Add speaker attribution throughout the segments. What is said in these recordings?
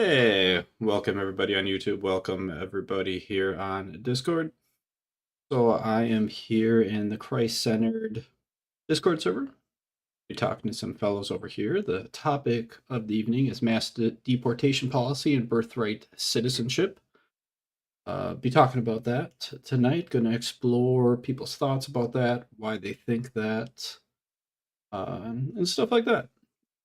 Speaker 1: Hey, welcome everybody on YouTube. Welcome everybody here on Discord. So I am here in the Christ-centered Discord server. Be talking to some fellows over here. The topic of the evening is mass deportation policy and birthright citizenship. Be talking about that tonight. Going to explore people's thoughts about that, why they think that, and stuff like that.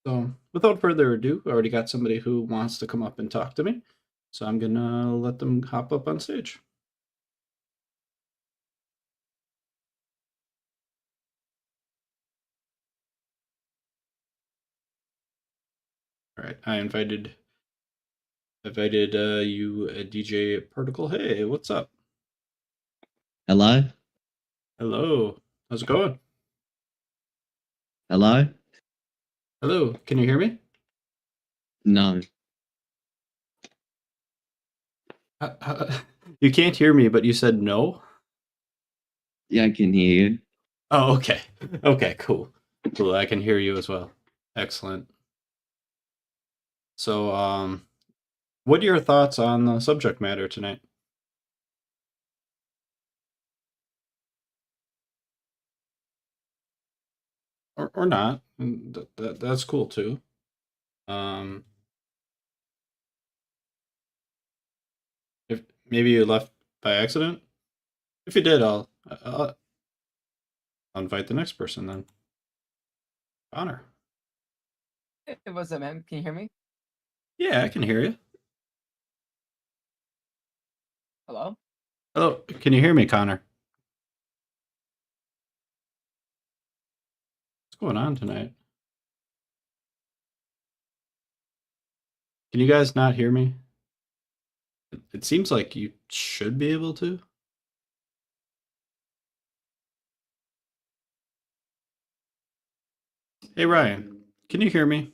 Speaker 1: So, without further ado, I already got somebody who wants to come up and talk to me. So, I'm gonna let them hop up on stage. All right, I invited you, DJ Particle. Hey, what's up?
Speaker 2: Hello?
Speaker 1: Hello. How's it going?
Speaker 2: Hello?
Speaker 1: Hello. Can you hear me?
Speaker 2: No.
Speaker 1: You can't hear me, but you said no.
Speaker 2: Yeah, I can hear you.
Speaker 1: Oh, okay. Okay, cool. Cool. I can hear you as well. Excellent. So, what are your thoughts on the subject matter tonight? Or not? That's cool too. Um, if maybe you left by accident. If you did, I'll invite the next person then. Connor.
Speaker 3: What's up, man? Can you hear me?
Speaker 1: Yeah, I can hear you.
Speaker 3: Hello?
Speaker 1: Hello, can you hear me, Connor? What's going on tonight? Can you guys not hear me? It seems like you should be able to. Hey, Ryan, can you hear me?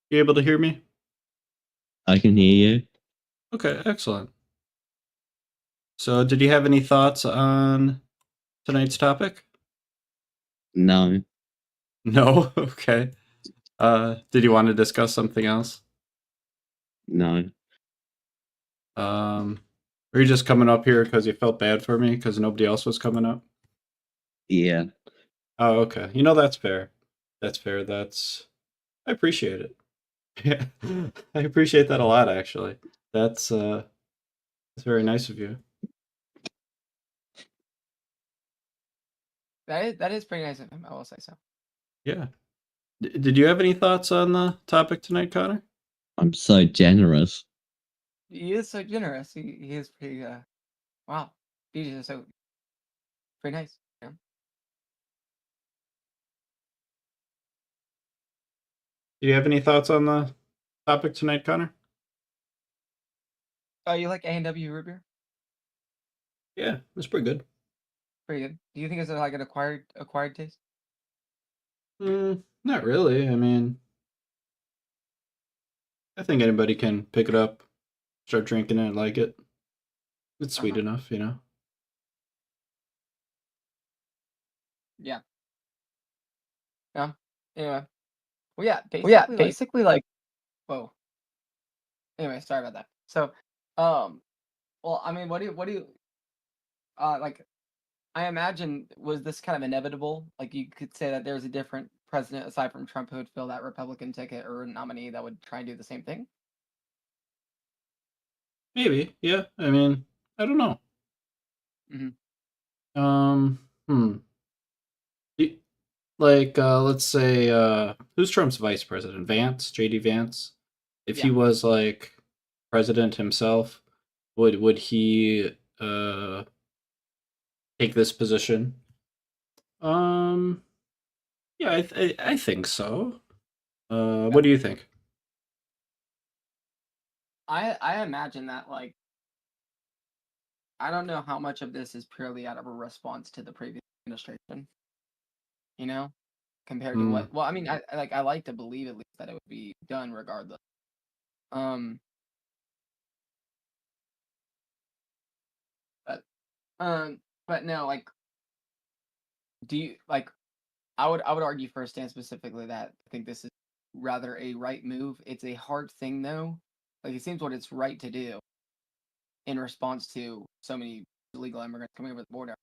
Speaker 1: You able to hear me?
Speaker 2: I can hear you.
Speaker 1: Okay, excellent. So, did you have any thoughts on tonight's topic?
Speaker 2: No.
Speaker 1: No? Okay. Did you want to discuss something else?
Speaker 2: No.
Speaker 1: Are you just coming up here because you felt bad for me because nobody else was coming up?
Speaker 2: Yeah.
Speaker 1: Oh, okay. You know, that's fair. That's fair. I appreciate it. Yeah, I appreciate that a lot, actually. That's very nice of you.
Speaker 3: That is pretty nice of him, I will say so.
Speaker 1: Yeah. Did you have any thoughts on the topic tonight, Connor?
Speaker 2: I'm so generous.
Speaker 3: He is so generous. He is pretty wow. He's just so pretty nice. Yeah.
Speaker 1: Do you have any thoughts on the topic tonight, Connor?
Speaker 3: Oh, you like A&W root beer?
Speaker 1: Yeah, that's pretty good.
Speaker 3: Pretty good. Do you think it's like an acquired taste?
Speaker 1: Not really. I mean, I think anybody can pick it up, start drinking it, and like it. It's sweet enough, you know.
Speaker 3: Yeah. Yeah. Anyway. Well, yeah. Basically, like. Whoa. Anyway, sorry about that. So, well, I mean, what do you, like? I imagine was this kind of inevitable? Like you could say that there's a different president aside from Trump who would fill that Republican ticket or nominee that would try and do the same thing.
Speaker 1: Maybe, yeah. I mean, I don't know.
Speaker 3: Mm-hmm.
Speaker 1: Hmm. Like, let's say, who's Trump's vice president? Vance, JD Vance. If he
Speaker 3: Yeah.
Speaker 1: was like president himself, would he take this position? Yeah, I think so. What do you think?
Speaker 3: I imagine that, like, I don't know how much of this is purely out of a response to the previous administration, you know, compared to
Speaker 1: Mm,
Speaker 3: what. Well, I mean, I like to believe at least that it would be done regardless. Um, but But no, like, do you like? I would argue for a stand specifically that I think this is rather a right move. It's a hard thing though. Like it seems what it's right to do in response to so many illegal immigrants coming over the border.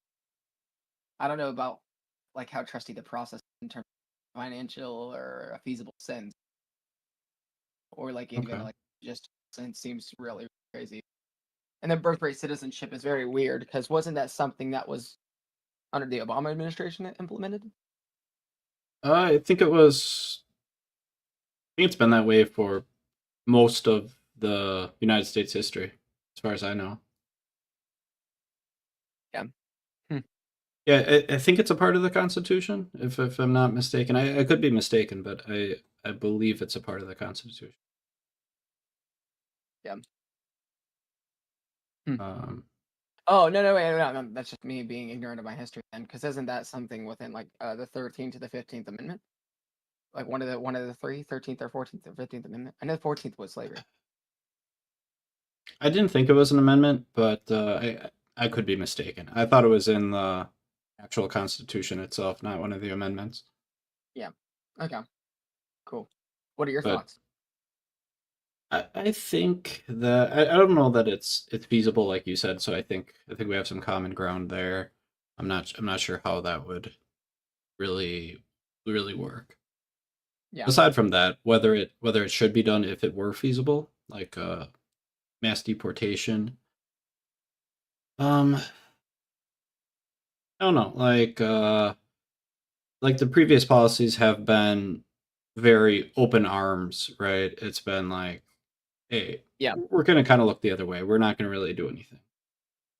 Speaker 3: I don't know about like how trusty the process is in terms of financial or a feasible sense, or like even
Speaker 1: Okay.
Speaker 3: like just sense seems really crazy. And then birthright citizenship is very weird because wasn't that something that was under the Obama administration that implemented?
Speaker 1: I think it was. I think it's been that way for most of the United States history, as far as I know.
Speaker 3: Yeah. Hmm.
Speaker 1: Yeah, I think it's a part of the Constitution, if I'm not mistaken. I could be mistaken, but I believe it's a part of the Constitution.
Speaker 3: Yeah. Hmm.
Speaker 1: Um,
Speaker 3: Oh no, wait, no, that's just me being ignorant of my history then, because isn't that something within like the 13th to the 15th Amendment? Like one of the three, 13th or 14th or 15th Amendment. I know the 14th was slavery.
Speaker 1: I didn't think it was an amendment, but I could be mistaken. I thought it was in the actual Constitution itself, not one of the amendments.
Speaker 3: Yeah. Okay. Cool. What are your
Speaker 1: But
Speaker 3: thoughts?
Speaker 1: I think that I don't know that it's feasible, like you said. So I think we have some common ground there. I'm not sure how that would really work.
Speaker 3: Yeah.
Speaker 1: Aside from that, whether it should be done if it were feasible, like mass deportation. I don't know, like the previous policies have been very open arms, right? It's been like, hey,
Speaker 3: Yeah.
Speaker 1: we're going to kind of look the other way. We're not going to really do anything.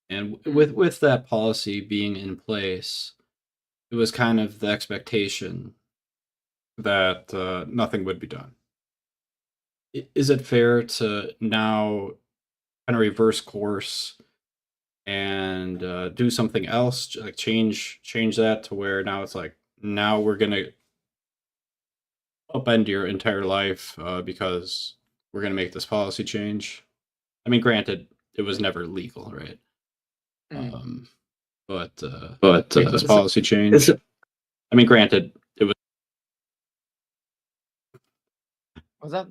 Speaker 1: And
Speaker 3: Mm.
Speaker 1: with that policy being in place, it was kind of the expectation that nothing would be done. Is it fair to now kind of reverse course and do something else, like change that to where now it's like now we're gonna upend your entire life because we're gonna make this policy change? I mean, granted, it was never legal, right?
Speaker 3: Mm.
Speaker 1: Um, but
Speaker 2: But
Speaker 1: make this
Speaker 2: is it,
Speaker 1: policy
Speaker 2: is
Speaker 1: change.
Speaker 2: it
Speaker 1: I mean, granted, it was.
Speaker 3: Was that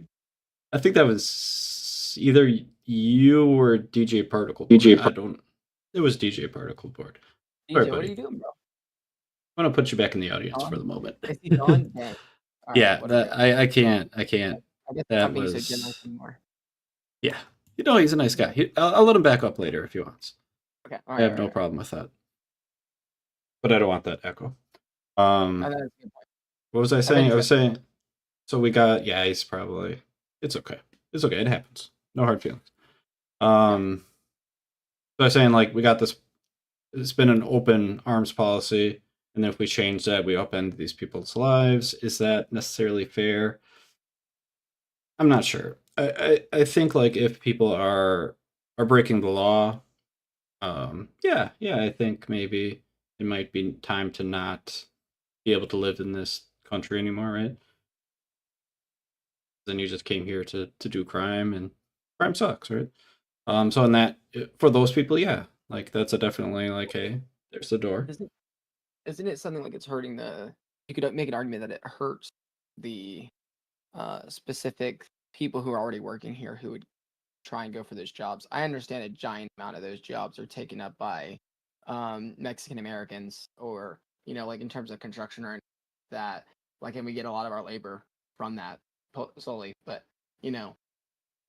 Speaker 1: I think that was either you or DJ Particle Board.
Speaker 2: DJ?
Speaker 1: I don't. It was DJ Particle Board. Sorry,
Speaker 3: DJ? What are
Speaker 1: buddy.
Speaker 3: you doing, bro?
Speaker 1: I'm gonna put you back in the audience for
Speaker 3: Gone?
Speaker 1: the moment.
Speaker 3: Is he gone? Dang. All right.
Speaker 1: Yeah,
Speaker 3: Whatever.
Speaker 1: that I can't.
Speaker 3: I guess it's
Speaker 1: That
Speaker 3: not being so generous
Speaker 1: was
Speaker 3: anymore.
Speaker 1: yeah. He's a nice guy. I'll let him back up later if he wants.
Speaker 3: Okay. All
Speaker 1: I
Speaker 3: right.
Speaker 1: have
Speaker 3: All
Speaker 1: no
Speaker 3: right.
Speaker 1: problem with that. But I don't want that echo.
Speaker 3: That's a good point.
Speaker 1: What was I
Speaker 3: I
Speaker 1: saying?
Speaker 3: think
Speaker 1: I was saying. So we got yeah. He's probably. It's okay. It's okay. It happens. No hard feelings.
Speaker 3: yeah.
Speaker 1: So I was saying like we got this. It's been an open arms policy, and then if we change that, we upend these people's lives. Is that necessarily fair? I'm not sure. I think like if people are breaking the law, yeah, I think maybe it might be time to not be able to live in this country anymore, right? Then you just came here to do crime, and crime sucks, right? So in that for those people, yeah, like that's a definitely like, hey, there's the door.
Speaker 3: Isn't isn't it something like it's hurting the? You could make an argument that it hurts the specific people who are already working here who would try and go for those jobs. I understand a giant amount of those jobs are taken up by Mexican Americans or, like in terms of construction or anything like that. Like, and we get a lot of our labor from that solely. But, you know,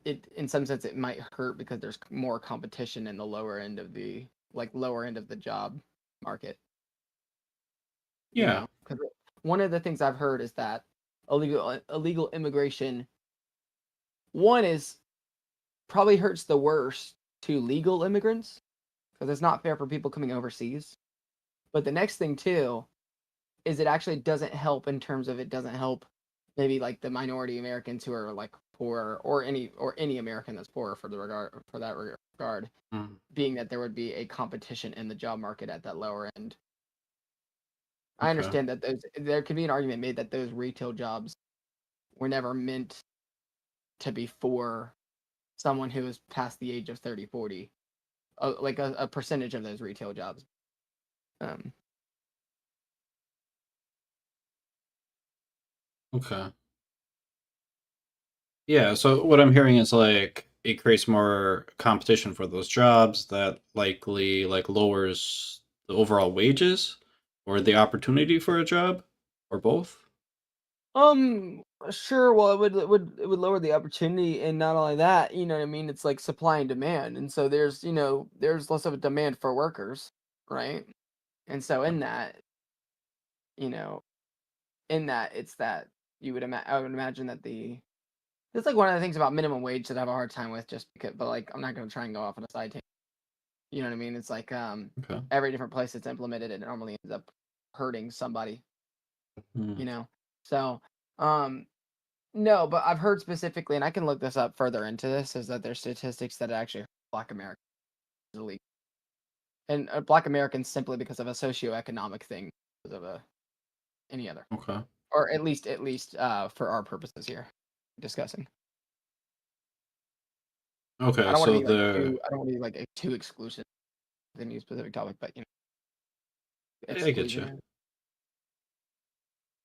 Speaker 3: it in some sense it might hurt because there's more competition in the lower end of the job market.
Speaker 1: Yeah,
Speaker 3: Because one of the things I've heard is that illegal immigration one is probably hurts the worst to legal immigrants because it's not fair for people coming overseas. But the next thing too is it actually doesn't help in terms of it doesn't help maybe like the minority Americans who are like poor or any American that's poor for that regard,
Speaker 1: mm,
Speaker 3: being that there would be a competition in the job market at that lower end. I
Speaker 1: okay,
Speaker 3: understand that there could be an argument made that those retail jobs were never meant to be for someone who is past the age of 30, 40. Like a percentage of those retail jobs. Um,
Speaker 1: Okay. Yeah, so what I'm hearing is like it creates more competition for those jobs that likely like lowers the overall wages or the opportunity for a job or both.
Speaker 3: sure. Well, it would lower the opportunity, and not only that, you know what I mean. It's like supply and demand, and so there's less of a demand for workers, right? And so
Speaker 1: Yeah.
Speaker 3: you know, in that it's that I would imagine that it's like one of the things about minimum wage that I have a hard time with, just because. But like, I'm not gonna try and go off on a side tangent. You know what I mean? It's like
Speaker 1: Okay.
Speaker 3: every different place it's implemented, it normally ends up hurting somebody.
Speaker 1: Hmm.
Speaker 3: You know, so um no, but I've heard specifically, and I can look this up further into this, is that there's statistics that actually hurt Black Americans illegal, and Black Americans simply because of a socioeconomic thing, because of any other,
Speaker 1: Okay.
Speaker 3: or at least for our purposes here discussing.
Speaker 1: Okay. So the
Speaker 3: I don't want to be like too exclusive to any specific topic, but
Speaker 1: I get you.
Speaker 3: exclusionary.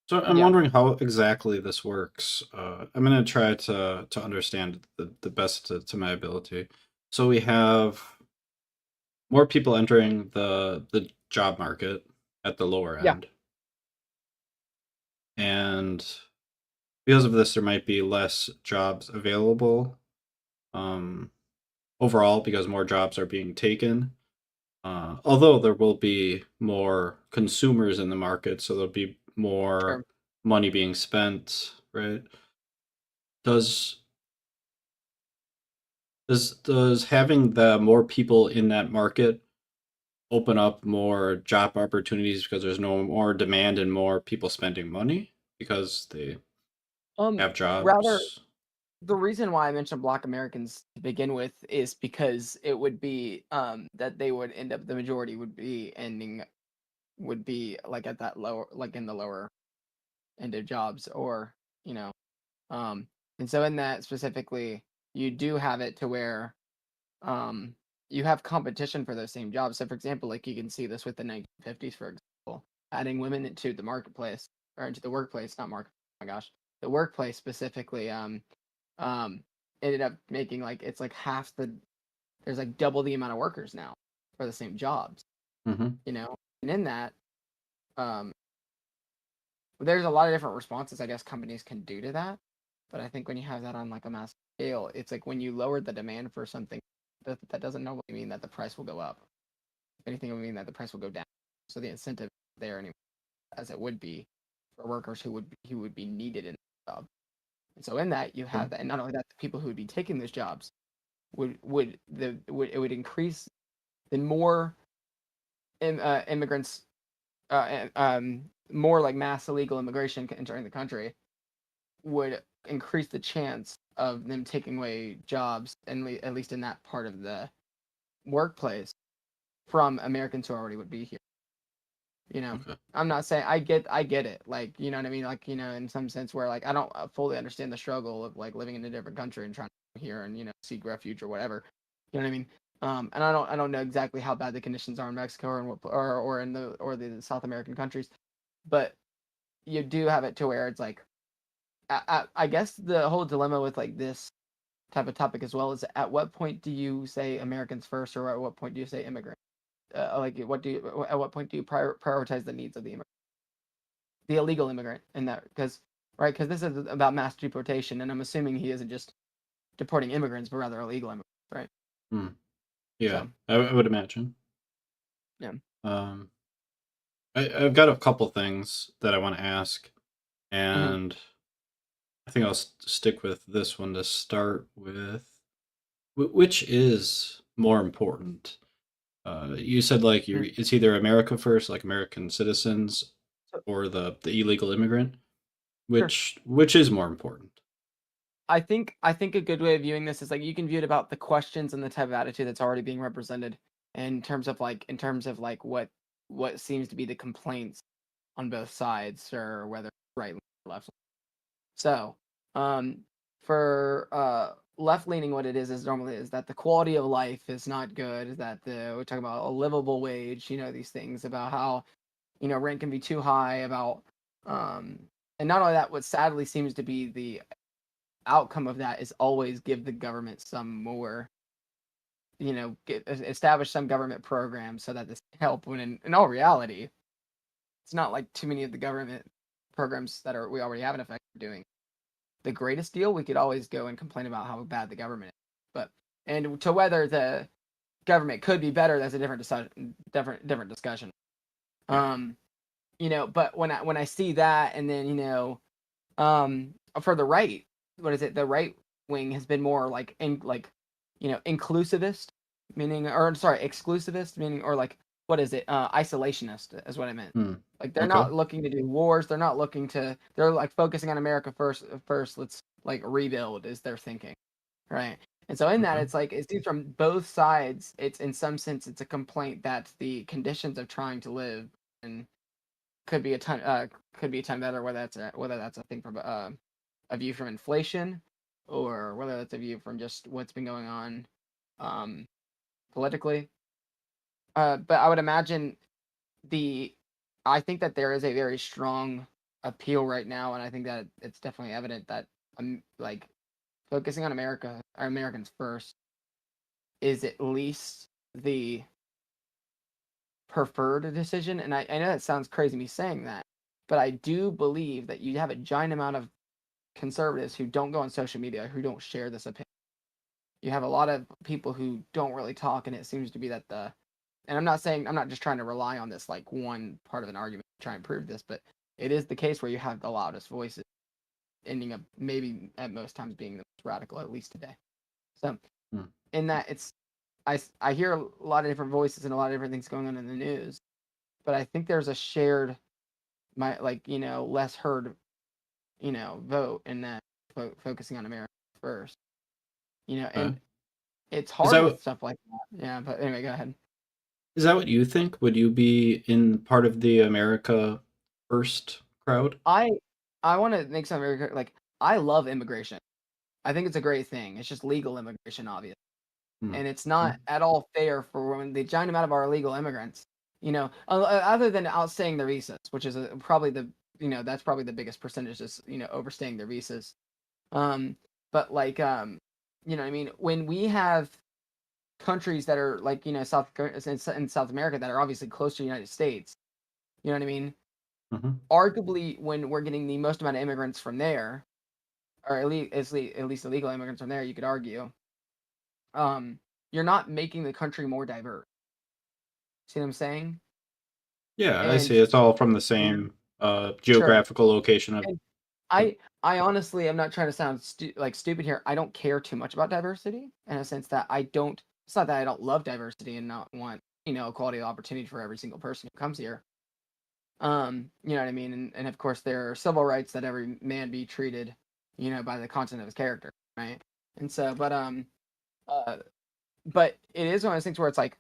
Speaker 1: So I'm
Speaker 3: Yeah,
Speaker 1: wondering how exactly this works. I'm gonna try to understand the best to my ability. So we have more people entering the job market at the lower
Speaker 3: yeah,
Speaker 1: end, and because of this, there might be less jobs available um, overall because more jobs are being taken. Although there will be more consumers in the market, so there'll be more
Speaker 3: sure.
Speaker 1: money being spent, right? Does does having the more people in that market open up more job opportunities because there's no more demand and more people spending money because they have
Speaker 3: Rather,
Speaker 1: jobs?
Speaker 3: the reason why I mentioned Black Americans to begin with is because it would be that they would end up the majority would be like at that lower, like in the lower end of jobs, or you know um and so in that specifically, you do have it to where um you have competition for those same jobs. So for example, like you can see this with the 1950s, for example, adding women into the marketplace, or into the workplace, not market, oh my gosh, the workplace specifically, um ended up making, like, it's like there's like double the amount of workers now for the same jobs,
Speaker 1: Hmm.
Speaker 3: and in that, um there's a lot of different responses I guess companies can do to that. But I think when you have that on like a mass scale, it's like when you lower the demand for something, that doesn't normally mean that the price will go up. If anything, it would mean that the price will go down. So the incentive there anyway, as it would be for workers who would be needed in the job. And so in that, you have that, and not only that, the people who would be taking those jobs would increase. Then more immigrants, more like mass illegal immigration entering the country would increase the chance of them taking away jobs, and at least in that part of the workplace, from Americans who already would be here. You know,
Speaker 1: Okay.
Speaker 3: I'm not saying I get it. Like, you know what I mean? Like, in some sense where like I don't fully understand the struggle of like living in a different country and trying to come here and seek refuge or whatever. You know what I mean? And I don't know exactly how bad the conditions are in Mexico, or in or in the South American countries, but you do have it to where it's like I guess the whole dilemma with like this type of topic as well is, at what point do you say Americans first, or at what point do you say immigrant? Like, at what point do you prioritize the needs of the illegal immigrant in that? Because right, because this is about mass deportation, and I'm assuming he isn't just deporting immigrants, but rather illegal immigrants, right?
Speaker 1: Hmm. Yeah,
Speaker 3: So
Speaker 1: I would imagine.
Speaker 3: yeah.
Speaker 1: Um, I've got a couple things that I want to ask,
Speaker 3: Hmm.
Speaker 1: and I think I'll stick with this one to start with. Which is more important? You said like it's either America first, like American citizens,
Speaker 3: So
Speaker 1: or the illegal immigrant.
Speaker 3: sure.
Speaker 1: Which is more important?
Speaker 3: I think a good way of viewing this is like you can view it about the questions and the type of attitude that's already being represented, in terms of like what seems to be the complaints on both sides, or whether right or left. So, for left leaning, what it is normally is that the quality of life is not good. That we're talking about a livable wage. These things about how rent can be too high. About and not only that, what sadly seems to be the outcome of that is always give the government some more. Establish some government program so that this can help. When in all reality, it's not like too many of the government programs that we already have an effect of doing the greatest deal. We could always go and complain about how bad the government is, and to whether the government could be better, that's a different discussion. But when I see that, and then for the right, what is it? The right wing has been more like inclusivist, meaning, or sorry, exclusivist, meaning, or like, what is it? Isolationist is what I meant. Like they're not looking to do wars. They're not looking to. They're like focusing on America first. First, let's like rebuild is their thinking, right? And so in that, it's like it seems from both sides. It's in some sense, it's a complaint that the conditions of trying to live and could be a ton better. Whether that's a thing from a view from inflation, or whether that's a view from just what's been going on politically. But I would imagine I think that there is a very strong appeal right now, and I think that it's definitely evident that like focusing on America or Americans first is at least the preferred decision. And I know that sounds crazy me saying that, but I do believe that you have a giant amount of conservatives who don't go on social media, who don't share this opinion. You have a lot of people who don't really talk, and it seems to be that and I'm not just trying to rely on this like one part of an argument to try and prove this, but it is the case where you have the loudest voices ending up maybe at most times being the most radical, at least today. So in that, I hear a lot of different voices and a lot of different things going on in the news, but I think there's a shared less heard vote in that focusing on America first. And it's hard with stuff like that. Yeah, but anyway, go ahead.
Speaker 1: Is that what you think? Would you be in part of the America First crowd?
Speaker 3: I want to make some very like I love immigration. I think it's a great thing. It's just legal immigration, obviously, and it's not at all fair for when the giant amount of our illegal immigrants, other than outstaying their visas, which is probably that's probably the biggest percentage is overstaying their visas. But like what I mean, when we have countries that are like in South America that are obviously close to the United States, you know what I mean? Arguably, when we're getting the most amount of immigrants from there, or at least illegal immigrants from there, you could argue, you're not making the country more diverse. See what I'm saying?
Speaker 1: Yeah, I see. It's all from the same geographical location of.
Speaker 3: And I honestly am not trying to sound stupid here. I don't care too much about diversity in a sense that I don't. It's not that I don't love diversity and not want equality of opportunity for every single person who comes here. You know what I mean? And of course there are civil rights that every man be treated, by the content of his character, right? And so, but it is one of those things where it's like,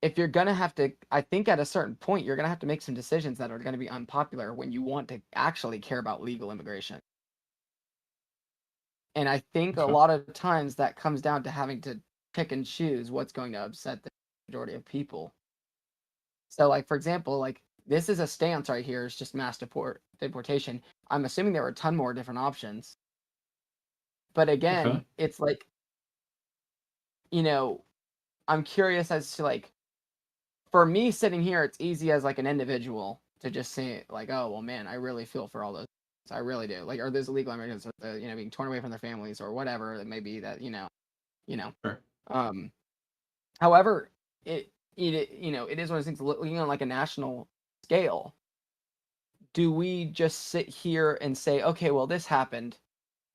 Speaker 3: if you're gonna have to, I think at a certain point you're gonna have to make some decisions that are gonna be unpopular when you want to actually care about legal immigration. And I think a lot of times that comes down to having to pick and choose what's going to upset the majority of people. So, like, for example, like, this is a stance right here. It's just mass deportation. I'm assuming there were a ton more different options. But again, it's like, I'm curious as to, like, for me sitting here, it's easy as, like, an individual to just say, like, oh, well, man, I really feel for all those. I really do. Like, are those illegal immigrants, being torn away from their families or whatever it may be that,
Speaker 1: Sure.
Speaker 3: However, it is one of those things looking on like a national scale. Do we just sit here and say, okay, well, this happened,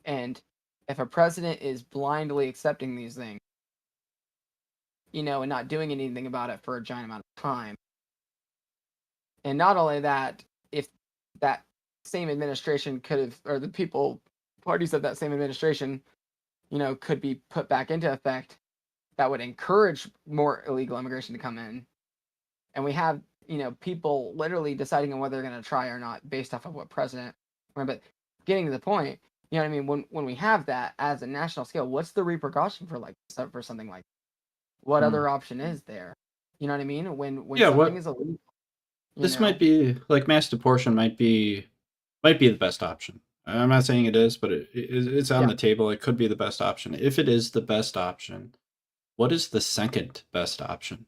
Speaker 3: and if a president is blindly accepting these things, and not doing anything about it for a giant amount of time, and not only that, if that same administration could have, or the parties of that same administration, could be put back into effect, that would encourage more illegal immigration to come in. And we have, people literally deciding on whether they're going to try or not based off of what president. But getting to the point, You know what I mean? When we have that as a national scale, what's the repercussion for for something like that? What other option is there? You know what I mean? When
Speaker 1: Yeah,
Speaker 3: something
Speaker 1: what
Speaker 3: is illegal,
Speaker 1: this might be like mass deportation might be the best option. I'm not saying it is, but it's on
Speaker 3: Yeah.
Speaker 1: the table. It could be the best option. If it is the best option, what is the second best option?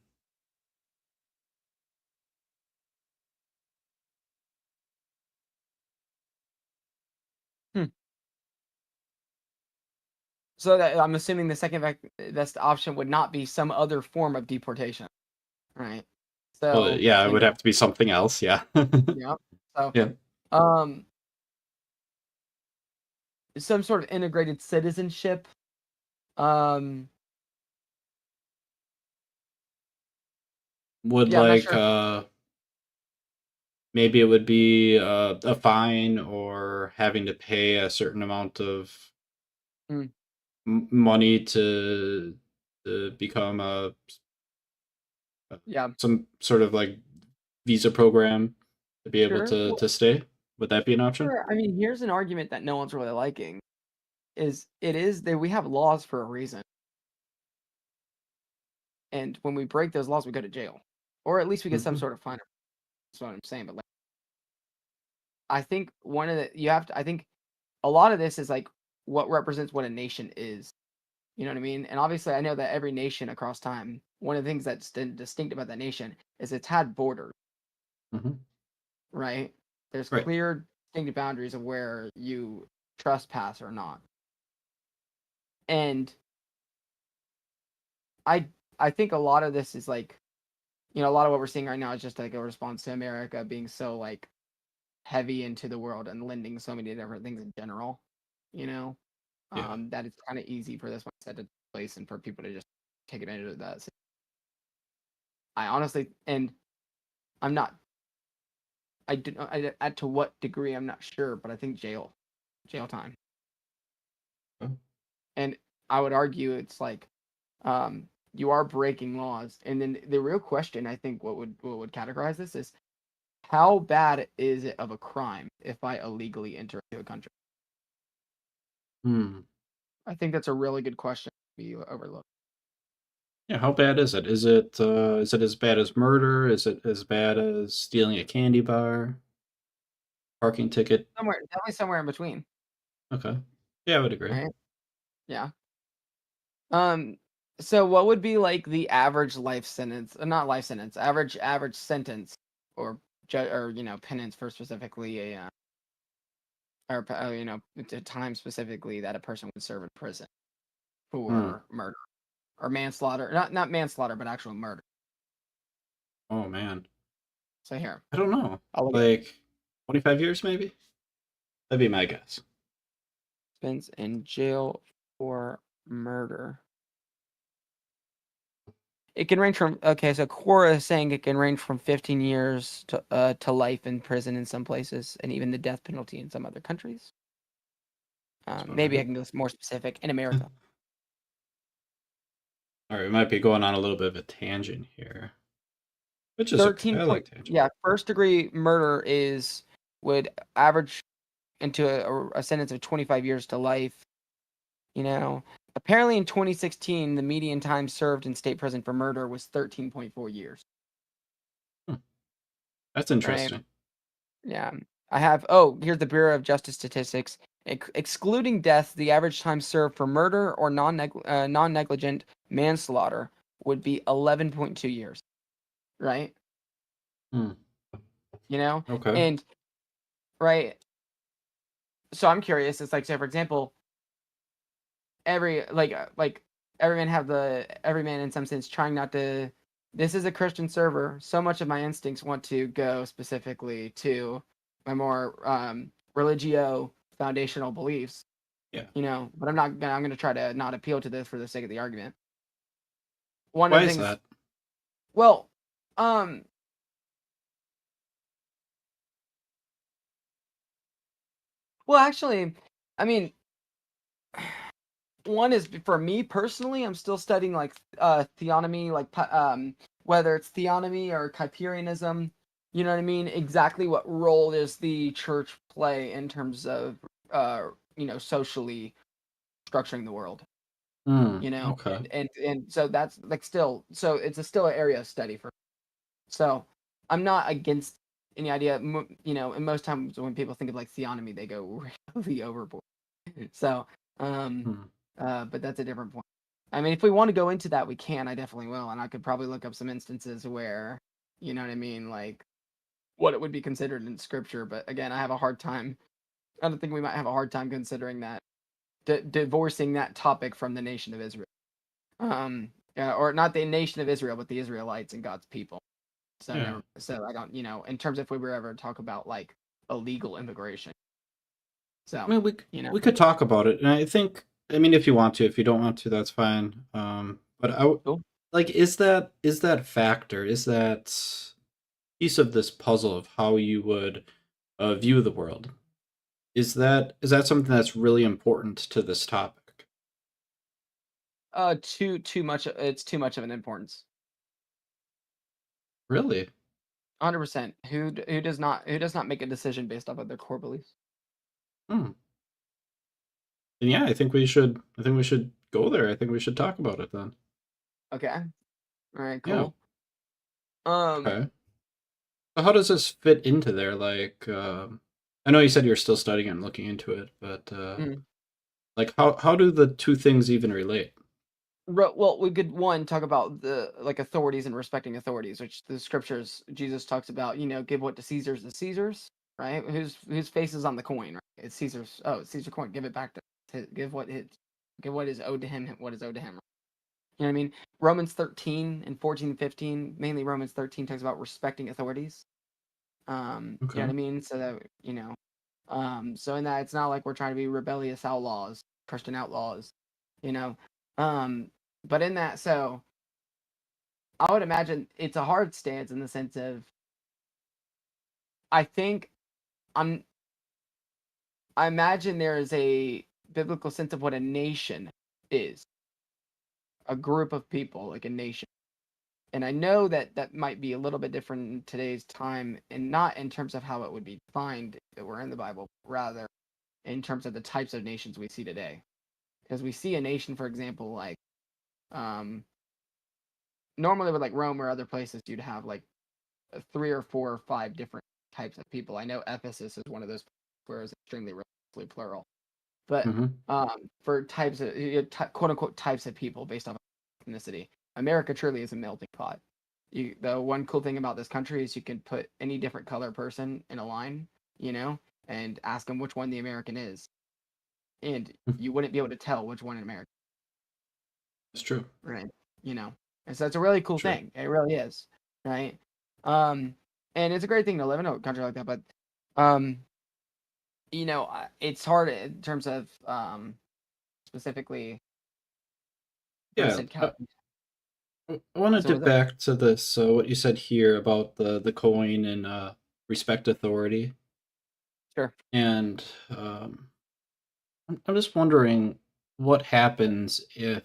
Speaker 3: So that I'm assuming the second best option would not be some other form of deportation, right?
Speaker 1: Well,
Speaker 3: So
Speaker 1: yeah, it would have to be something else. Yeah.
Speaker 3: yeah. So
Speaker 1: Yeah.
Speaker 3: um, some sort of integrated citizenship. Um,
Speaker 1: Would
Speaker 3: yeah, I'm not
Speaker 1: like
Speaker 3: sure.
Speaker 1: maybe it would be a fine or having to pay a certain amount of
Speaker 3: Mm,
Speaker 1: money to become
Speaker 3: yeah,
Speaker 1: some sort of like visa program to be able
Speaker 3: sure. Well,
Speaker 1: to stay. Would that be an option?
Speaker 3: sure. I mean, here's an argument that no one's really liking. It is that we have laws for a reason, and when we break those laws, we go to jail, or at least we get some
Speaker 1: Hmm.
Speaker 3: sort of fine. That's what I'm saying. But like, I think one of the you have to. I think a lot of this is like what represents what a nation is. You know what I mean? And obviously, I know that every nation across time, one of the things that's distinct about that nation is it's had borders,
Speaker 1: Hmm.
Speaker 3: right? There's
Speaker 1: Right.
Speaker 3: clear, distinct boundaries of where you trespass or not. And I I think a lot of this is like, a lot of what we're seeing right now is just like a response to America being so like heavy into the world and lending so many different things in general, you know,
Speaker 1: Yeah.
Speaker 3: that it's kind of easy for this mindset to take place and for people to just take advantage of that. So I honestly, and I'm not, I do not, to what degree I'm not sure, but I think jail time.
Speaker 1: Oh.
Speaker 3: And I would argue it's like, you are breaking laws. And then the real question, I think, what would categorize this is how bad is it of a crime if I illegally enter into a country?
Speaker 1: Hmm.
Speaker 3: I think that's a really good question to be overlooked.
Speaker 1: Yeah. How bad is it? Is it as bad as murder? Is it as bad as stealing a candy bar? Parking ticket?
Speaker 3: Somewhere, definitely somewhere in between,
Speaker 1: Okay. Yeah, I would agree.
Speaker 3: right? Yeah. Um. So, what would be like the average life sentence? Not life sentence. Average sentence, or or penance for specifically a or the time specifically that a person would serve in prison
Speaker 1: Hmm.
Speaker 3: for murder or manslaughter. Not manslaughter, but actual murder.
Speaker 1: Oh man.
Speaker 3: So here,
Speaker 1: I don't know.
Speaker 3: I'll look at
Speaker 1: Like 25 years maybe? That'd be my guess.
Speaker 3: spends in jail for murder. It can range from so Quora is saying it can range from 15 years to life in prison in some places, and even the death penalty in some other countries.
Speaker 1: That's what I
Speaker 3: Maybe I
Speaker 1: heard.
Speaker 3: can go more specific in America.
Speaker 1: All right, we might be going on a little bit of a tangent here, which is okay.
Speaker 3: 13
Speaker 1: I
Speaker 3: point
Speaker 1: like tangent.
Speaker 3: yeah, first degree murder would average into a sentence of 25 years to life. Apparently in 2016, the median time served in state prison for murder was 13.4 years.
Speaker 1: Hmm. That's
Speaker 3: Right?
Speaker 1: interesting.
Speaker 3: Yeah. Here's the Bureau of Justice statistics. Excluding death, the average time served for murder or non-negligent manslaughter would be 11.2 years. Right?
Speaker 1: Hmm.
Speaker 3: You know?
Speaker 1: Okay.
Speaker 3: And, right. So I'm curious. It's like, say, for example, every man in some sense trying not to. This is a Christian server. So much of my instincts want to go specifically to my more religio foundational beliefs,
Speaker 1: Yeah.
Speaker 3: but I'm gonna try to not appeal to this for the sake of the argument. One of
Speaker 1: Why
Speaker 3: the
Speaker 1: is
Speaker 3: things,
Speaker 1: that?
Speaker 3: well, um, actually, I mean, one is for me personally, I'm still studying like theonomy, like whether it's theonomy or Kuyperianism. You know what I mean? Exactly what role does the church play in terms of socially structuring the world.
Speaker 1: Okay.
Speaker 3: And so that's like still so it's still an area of study for. So I'm not against any idea. And most times when people think of like theonomy, they go really overboard. So, um,
Speaker 1: Hmm.
Speaker 3: but that's a different point. I mean, if we want to go into that, we can. I definitely will, and I could probably look up some instances where, you know what I mean, like what it would be considered in scripture. But again, I have a hard time. I don't think we might have a hard time considering that divorcing that topic from the nation of Israel. Or not the nation of Israel, but the Israelites and God's people. So
Speaker 1: Yeah.
Speaker 3: never. So I don't. In terms of if we were ever to talk about like illegal immigration.
Speaker 1: I
Speaker 3: So
Speaker 1: mean,
Speaker 3: you know.
Speaker 1: we could talk about it, and I think, I mean, if you want to, if you don't want to, that's fine. But
Speaker 3: Cool.
Speaker 1: like, is that factor, is that piece of this puzzle of how you would view the world? Is that something that's really important to this topic?
Speaker 3: Too much. It's too much of an importance.
Speaker 1: Really?
Speaker 3: 100%. Who does not make a decision based off of their core beliefs?
Speaker 1: Hmm. And yeah, I think we should. I think we should go there. I think we should talk about it then.
Speaker 3: Okay. All right.
Speaker 1: Yeah.
Speaker 3: Cool. Um.
Speaker 1: Okay. So how does this fit into there? Like, I know you said you're still studying and looking into it, but
Speaker 3: mm,
Speaker 1: like, how do the two things even relate?
Speaker 3: Well, we could talk about the like authorities and respecting authorities, which the scriptures Jesus talks about. Give what to Caesar's is Caesar's, right? Whose face is on the coin, right? It's Caesar's. Oh, it's Caesar's coin. Give it back give what is owed to him. What is owed to him. You know what I mean? Romans 13 and 14 and 15, mainly Romans 13 talks about respecting authorities. You know what
Speaker 1: Okay.
Speaker 3: I mean? So that, so in that it's not like we're trying to be rebellious outlaws, Christian outlaws, you know. Um, but in that, so I would imagine it's a hard stance in the sense of I think I'm I imagine there is a biblical sense of what a nation is, a group of people, like a nation. And I know that that might be a little bit different in today's time, and not in terms of how it would be defined if it were in the Bible, rather in terms of the types of nations we see today. Because we see a nation, for example, like um, normally with like Rome or other places, you'd have like three or four or five different types of people. I know Ephesus is one of those where it's extremely relatively plural. But
Speaker 1: Mm-hmm.
Speaker 3: for types of quote unquote types of people based on ethnicity, America truly is a melting pot. The one cool thing about this country is you can put any different color person in a line, and ask them which one the American is, and you wouldn't be able to tell which one an American,
Speaker 1: It's true.
Speaker 3: right? You know, and so it's a really cool
Speaker 1: True.
Speaker 3: thing. It really is, right? Um, and it's a great thing to live in a country like that. But um, it's hard in terms of specifically
Speaker 1: Yeah.
Speaker 3: recent Cal.
Speaker 1: I want to
Speaker 3: So
Speaker 1: dip
Speaker 3: was that
Speaker 1: back to this. So what you said here about the coin and respect authority,
Speaker 3: sure?
Speaker 1: and I'm just wondering what happens if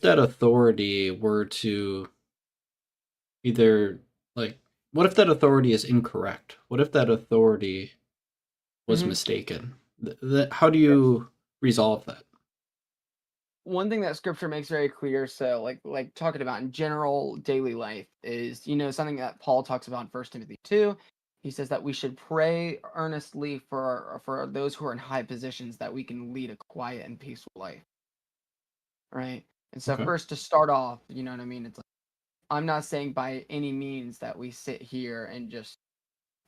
Speaker 1: that authority were to either, like, what if that authority is incorrect? What if that authority was
Speaker 3: hmm
Speaker 1: mistaken? How do you resolve that?
Speaker 3: One thing that scripture makes very clear, so like talking about in general daily life is something that Paul talks about in 1 Timothy 2. He says that we should pray earnestly for those who are in high positions that we can lead a quiet and peaceful life, right? And so
Speaker 1: Okay.
Speaker 3: first to start off, you know what I mean? It's like I'm not saying by any means that we sit here and just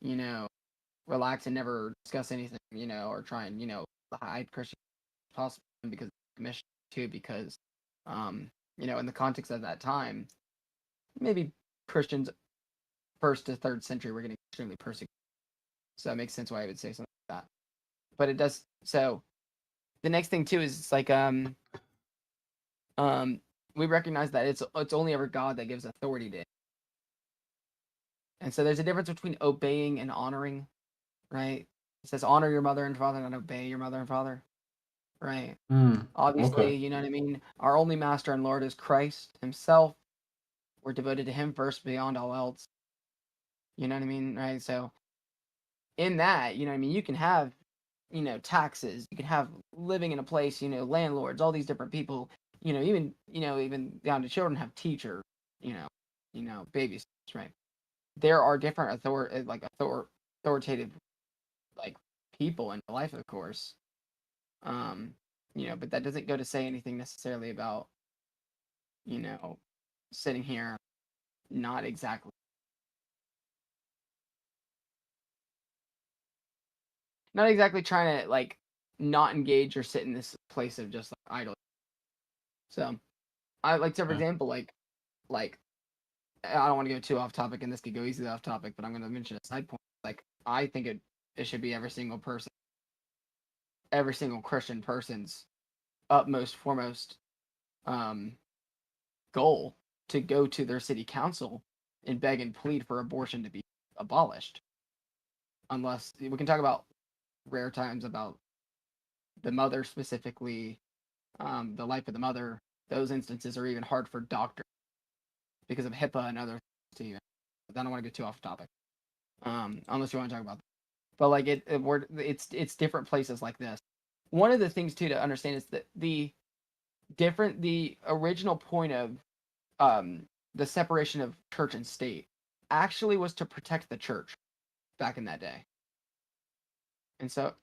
Speaker 3: you know relax and never discuss anything, or try and hide Christian possible because commission too because in the context of that time maybe Christians first to third century were getting extremely persecuted, so it makes sense why I would say something like that. But it does. So the next thing too is it's like um we recognize that it's only ever God that gives authority to it. And so there's a difference between obeying and honoring, right? It says honor your mother and father, not obey your mother and father, right?
Speaker 1: Hmm. Okay.
Speaker 3: Obviously, you know what I mean? Our only master and Lord is Christ himself. We're devoted to him first beyond all else. You know what I mean? Right? So in that, you know what I mean, you can have taxes. You could have living in a place, landlords, all these different people, even down to children have teachers, babies, right? There are different authoritative like people in your life, of course. But that doesn't go to say anything necessarily about, sitting here not exactly trying to not engage or sit in this place of just idle. So I like, so for
Speaker 1: Yeah.
Speaker 3: example, like I don't want to go too off topic, and this could go easily off topic, but I'm going to mention a side point. Like, I think it should be every single Christian person's utmost foremost goal to go to their city council and beg and plead for abortion to be abolished. Unless we can talk about rare times about the mother specifically, the life of the mother. Those instances are even hard for doctors because of HIPAA and other things too. But I don't want to get too off topic. Unless you want to talk about that. But like it's different places like this. One of the things too to understand is that the original point of the separation of church and state actually was to protect the church back in that day. And so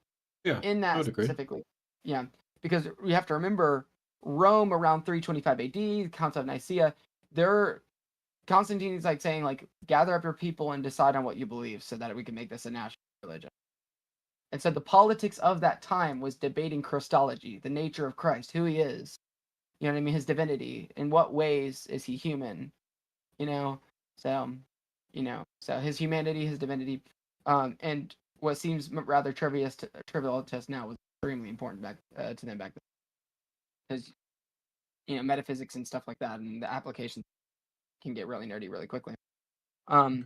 Speaker 1: Yeah,
Speaker 3: in
Speaker 1: I
Speaker 3: that
Speaker 1: would agree.
Speaker 3: specifically, yeah, because we have to remember Rome around 325 AD, the Council of Nicaea, Constantine is saying gather up your people and decide on what you believe so that we can make this a national religion. And so the politics of that time was debating Christology, the nature of Christ, who he is, you know what I mean, his divinity, in what ways is he human, you know, so, so his humanity, his divinity, and what seems rather trivial to us now was extremely important back to them back then, because metaphysics and stuff like that, and the applications can get really nerdy really quickly. But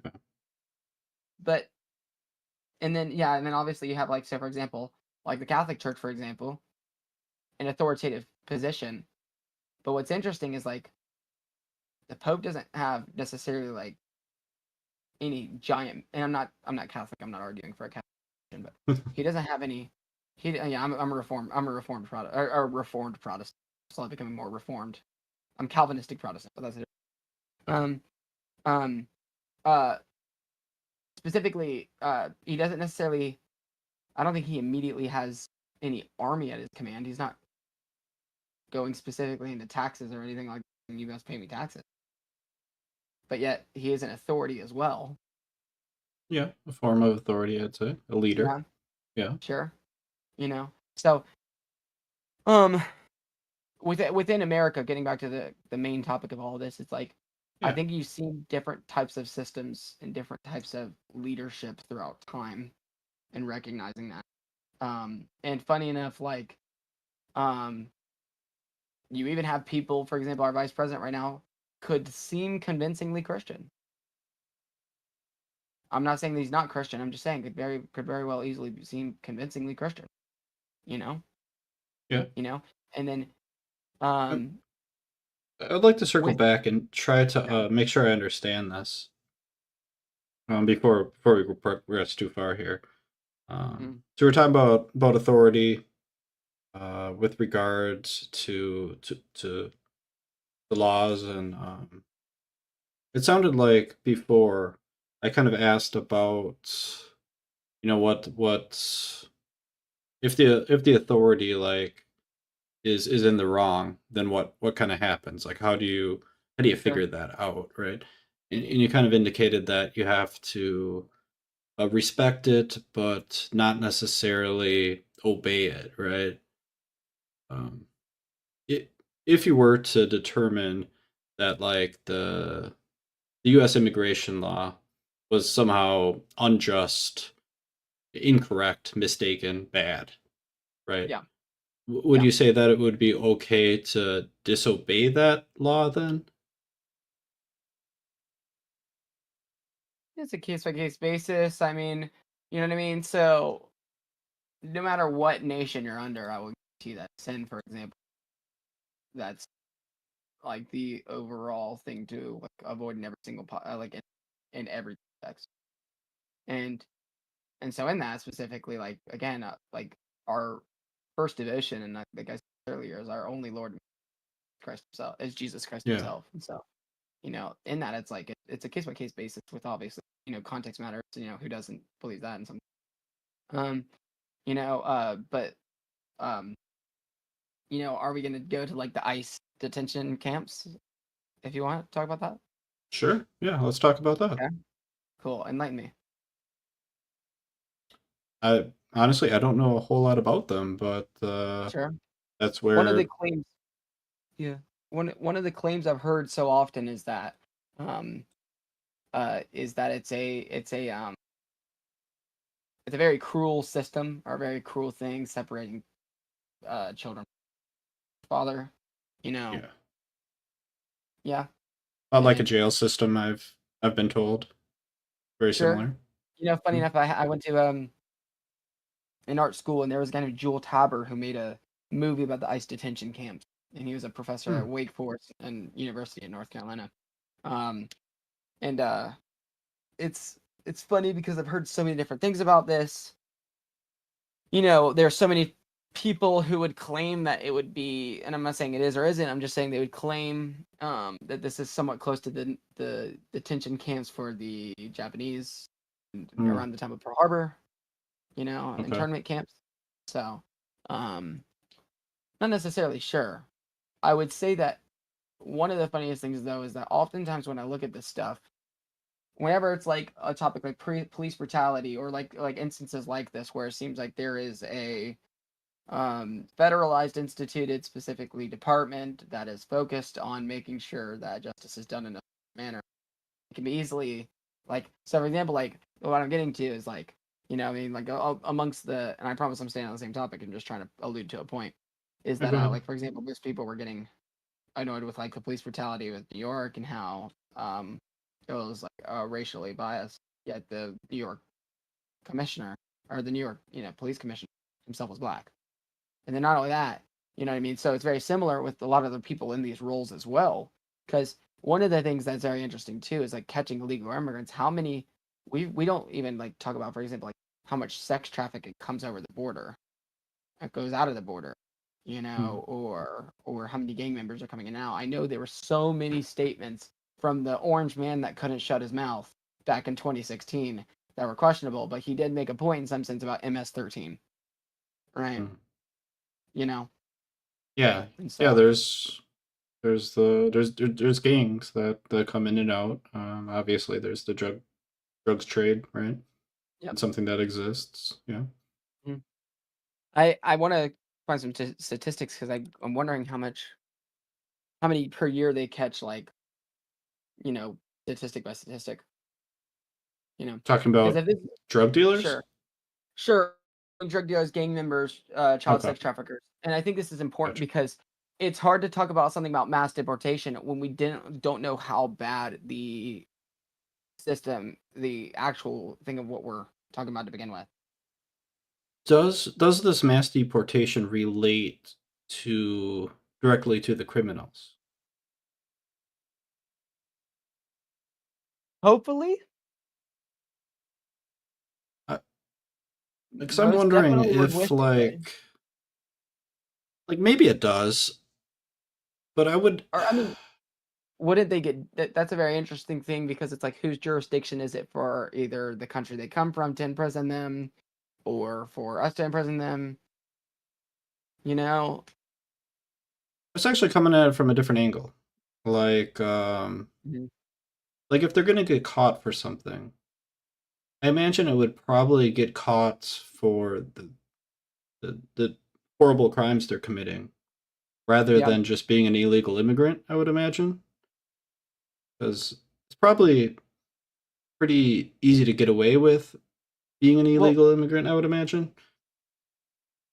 Speaker 3: and then obviously you have say for example the Catholic Church, for example, an authoritative position. But what's interesting is the Pope doesn't have necessarily any giant, and I'm not Catholic, I'm not arguing for a Catholic, but he doesn't have any. I'm a reformed Protestant, or reformed Protestant. Slowly becoming more reformed. I'm Calvinistic Protestant, but that's it. Um, uh, Specifically, he doesn't necessarily. I don't think he immediately has any army at his command. He's not going specifically into taxes or anything like that. You must pay me taxes. But yet he is an authority as well.
Speaker 1: Yeah, a form of authority, I'd say. A leader. Yeah.
Speaker 3: Sure. So within America, getting back to the main topic of all this, it's I think you've seen different types of systems and different types of leadership throughout time, and recognizing that. And funny enough, you even have people, for example, our vice president right now could seem convincingly Christian. I'm not saying that he's not Christian. I'm just saying could very well easily be seen convincingly Christian.
Speaker 1: Yeah.
Speaker 3: And then
Speaker 1: I'd like to circle
Speaker 3: with
Speaker 1: back and try to make sure I understand this before we progress too far here. So we're talking about authority with regards to the laws, and it sounded like before I kind of asked about what if the authority is in the wrong, then what kind of happens? Like how do you
Speaker 3: Sure.
Speaker 1: figure that out, right? And you kind of indicated that you have to respect it, but not necessarily obey it, right? Um, it, if you were to determine that the U.S. immigration law was somehow unjust, incorrect, mistaken, bad, right?
Speaker 3: Yeah.
Speaker 1: Would
Speaker 3: Yeah.
Speaker 1: you say that it would be okay to disobey that law then?
Speaker 3: It's a case by case basis. I mean, you know what I mean? So no matter what nation you're under, I will guarantee that sin, for example, that's the overall thing to avoid in every single in every context. And so in that specifically, again, our first devotion, and I think I said earlier, is our only Lord Christ himself, is Jesus Christ
Speaker 1: Yeah.
Speaker 3: himself. And so, in that it's like it's a case by case basis with obviously, context matters, who doesn't believe that and some um, but um, are we gonna go to like the ICE detention camps if you want to talk about that?
Speaker 1: Sure. Yeah, let's talk about that.
Speaker 3: Okay, cool. Enlighten me.
Speaker 1: I honestly I don't know a whole lot about them, but
Speaker 3: Sure.
Speaker 1: that's
Speaker 3: One of the
Speaker 1: where
Speaker 3: claims Yeah. One of the claims I've heard so often um is that it's a very cruel system or a very cruel thing separating children from father. You know.
Speaker 1: yeah,
Speaker 3: Yeah.
Speaker 1: unlike a
Speaker 3: And
Speaker 1: jail system, I've been told very
Speaker 3: sure.
Speaker 1: similar.
Speaker 3: Funny
Speaker 1: Mm.
Speaker 3: enough, I went to an art school, and there was a guy named Jewel Taber who made a movie about the ICE detention camps, and he was a professor
Speaker 1: Hmm.
Speaker 3: at Wake Forest and University in North Carolina. Um and it's funny because I've heard so many different things about this. There are so many people who would claim that it would be, and I'm not saying it is or isn't. I'm just saying they would claim that this is somewhat close to the detention camps for the Japanese
Speaker 1: Hmm.
Speaker 3: around the time of Pearl Harbor,
Speaker 1: Okay.
Speaker 3: internment camps. So, um, not necessarily sure. I would say that one of the funniest things though is that oftentimes when I look at this stuff, whenever it's like a topic like police brutality or like instances like this where it seems like there is a federalized, instituted, specifically department that is focused on making sure that justice is done in a manner, it can be easily like, so for example, like what I'm getting to is like, I mean, like amongst and I promise I'm staying on the same topic, I'm just trying to allude to a point, is
Speaker 1: Yeah,
Speaker 3: that
Speaker 1: go ahead.
Speaker 3: like for example, most people were getting annoyed with like the police brutality with New York and how it was like racially biased. Yet the New York commissioner or the New York police commissioner himself was black, and then not only that, you know what I mean. So it's very similar with a lot of the people in these roles as well. Because one of the things that's very interesting too is like catching illegal immigrants. How many we don't even like talk about, for example, like how much sex trafficking comes over the border, that goes out of the border,
Speaker 1: Hmm.
Speaker 3: or how many gang members are coming in now. I know there were so many statements from the orange man that couldn't shut his mouth back in 2016 that were questionable, but he did make a point in some sense about MS-13, right?
Speaker 1: Hmm.
Speaker 3: You know,
Speaker 1: Yeah,
Speaker 3: and
Speaker 1: yeah.
Speaker 3: so
Speaker 1: There's gangs that come in and out. Obviously, there's the drugs trade, right?
Speaker 3: yep.
Speaker 1: It's something that exists. Yeah.
Speaker 3: Mhm. I want to find some statistics because I'm wondering how many per year they catch, like, you know statistic by statistic,
Speaker 1: Talking
Speaker 3: because
Speaker 1: about
Speaker 3: if this
Speaker 1: drug dealers.
Speaker 3: sure. Sure, drug dealers, gang members, child
Speaker 1: Okay,
Speaker 3: sex traffickers, and I think this is important
Speaker 1: gotcha.
Speaker 3: because it's hard to talk about something about mass deportation when we don't know how bad the system, the actual thing of what we're talking about to begin with.
Speaker 1: Does this mass deportation relate to directly to the criminals?
Speaker 3: Hopefully,
Speaker 1: Because I'm
Speaker 3: most
Speaker 1: wondering
Speaker 3: definitely would
Speaker 1: if
Speaker 3: wish it did.
Speaker 1: like maybe it does, but I would.
Speaker 3: Or I mean, wouldn't they get that's a very interesting thing because it's like whose jurisdiction is it for either the country they come from to imprison them or for us to imprison them, you know?
Speaker 1: It's actually coming at it from a different angle. Like,
Speaker 3: Mhm.
Speaker 1: like if they're gonna get caught for something, I imagine it would probably get caught for the horrible crimes they're committing, rather
Speaker 3: Yeah.
Speaker 1: than just being an illegal immigrant. I would imagine, because it's probably pretty easy to get away with being an
Speaker 3: Well,
Speaker 1: illegal immigrant. I would imagine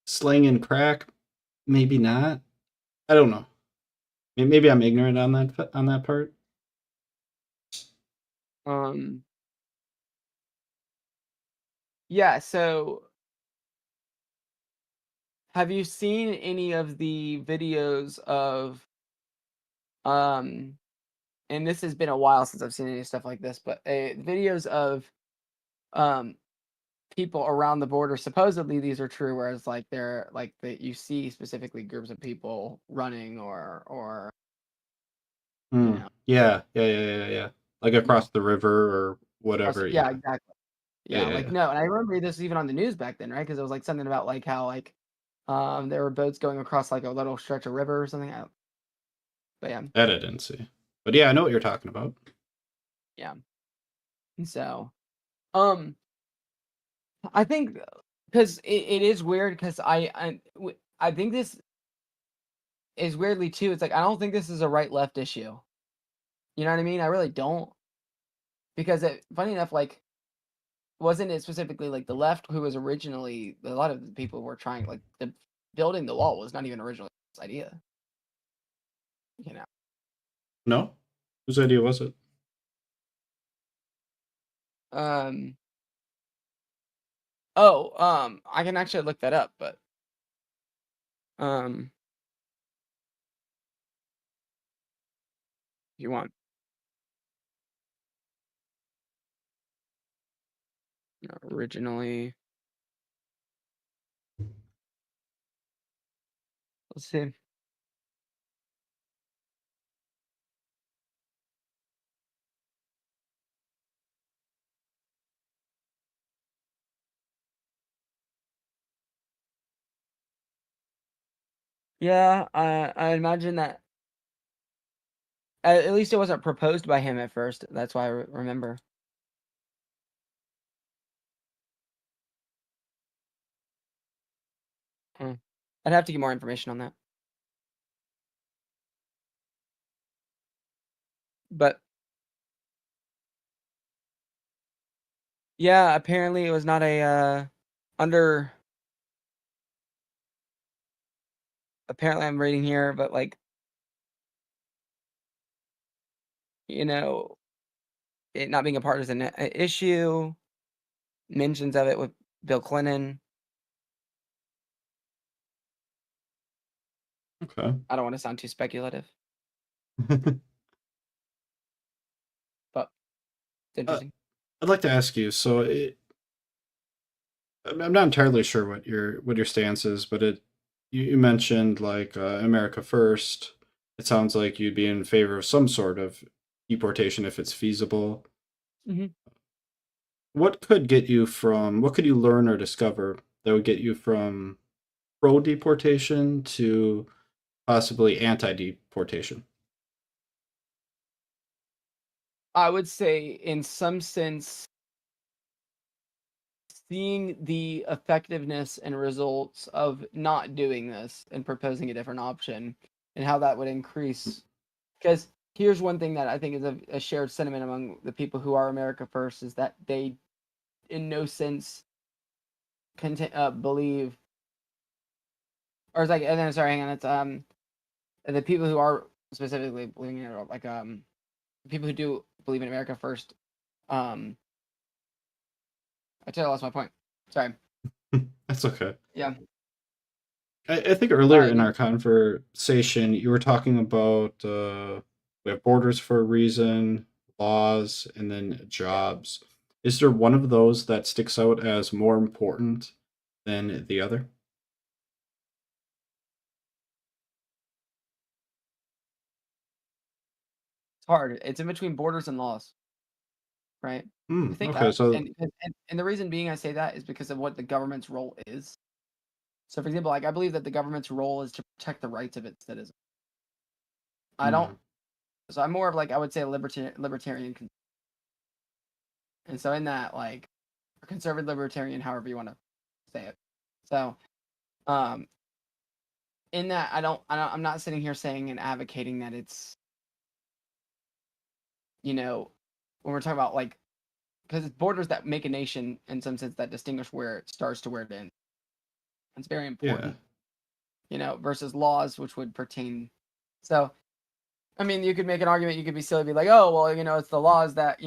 Speaker 1: slanging crack, maybe not. I don't know. Maybe I'm ignorant on that part.
Speaker 3: um, yeah, so have you seen any of the videos of um and this has been a while since I've seen any stuff like this, but videos of um people around the border, supposedly these are true, whereas like they're like that you see specifically groups of people running or you know
Speaker 1: Yeah. Like
Speaker 3: yeah
Speaker 1: across the river or
Speaker 3: across,
Speaker 1: whatever.
Speaker 3: yeah,
Speaker 1: Yeah.
Speaker 3: exactly.
Speaker 1: Yeah.
Speaker 3: Yeah,
Speaker 1: Yeah.
Speaker 3: like
Speaker 1: Yeah.
Speaker 3: no, and I remember this even on the news back then, right? Because it was like something about like how like there were boats going across like a little stretch of river or something. But yeah,
Speaker 1: That I didn't see. But yeah, I know what you're talking about.
Speaker 3: yeah. And so um I think because it is weird because I think this is weirdly too. It's like I don't think this is a right left issue. You know what I mean? I really don't because funny enough, like wasn't it specifically like the left who was originally a lot of the people were trying like the building the wall was not even originally this idea. You know.
Speaker 1: No? Whose idea was it?
Speaker 3: Um. I can actually look that up, but um, if you want. No, originally, let's see. Yeah, I imagine that at least it wasn't proposed by him at first. That's why I remember. Hmm. I'd have to get more information on that. But yeah, apparently it was not a under. Apparently, I'm reading here, but like you know, it not being a partisan issue. Mentions of it with Bill Clinton.
Speaker 1: Okay.
Speaker 3: I don't want to sound too speculative, but it's
Speaker 1: uh,
Speaker 3: interesting.
Speaker 1: I'd like to ask you. I'm not entirely sure what your stance is, but you mentioned like America first. It sounds like you'd be in favor of some sort of deportation if it's feasible.
Speaker 3: Hmm.
Speaker 1: What could you learn or discover that would get you from pro deportation to possibly anti deportation?
Speaker 3: I would say, in some sense, seeing the effectiveness and results of not doing this and proposing a different option and how that would increase. Because here's one thing that I think is a shared sentiment among the people who are America first is that they, in no sense, believe, or it's like, and then sorry, hang on, it's the people who are specifically believing in it, like people who do believe in America first. Um, I totally lost my point. Sorry.
Speaker 1: That's okay.
Speaker 3: Yeah.
Speaker 1: I think earlier in
Speaker 3: Yeah.
Speaker 1: our conversation, you were talking about we have borders for a reason, laws, and then jobs. Is there one of those that sticks out as more important than the other?
Speaker 3: It's hard. It's in between borders and laws, right? I think
Speaker 1: Okay, so
Speaker 3: and the reason being I say that is because of what the government's role is. So, for example, like I believe that the government's role is to protect the rights of its citizens. I don't.
Speaker 1: mm,
Speaker 3: So I'm more of like I would say a libertarian, and so in that like a conservative libertarian, however you want to say it. So, um, in that I'm not sitting here saying and advocating that it's you know when we're talking about like because it's borders that make a nation in some sense that distinguish where it starts to where it ends. It's very
Speaker 1: yeah,
Speaker 3: important, versus laws which would pertain. So, I mean, you could make an argument. You could be silly, be like, oh, well, it's the laws that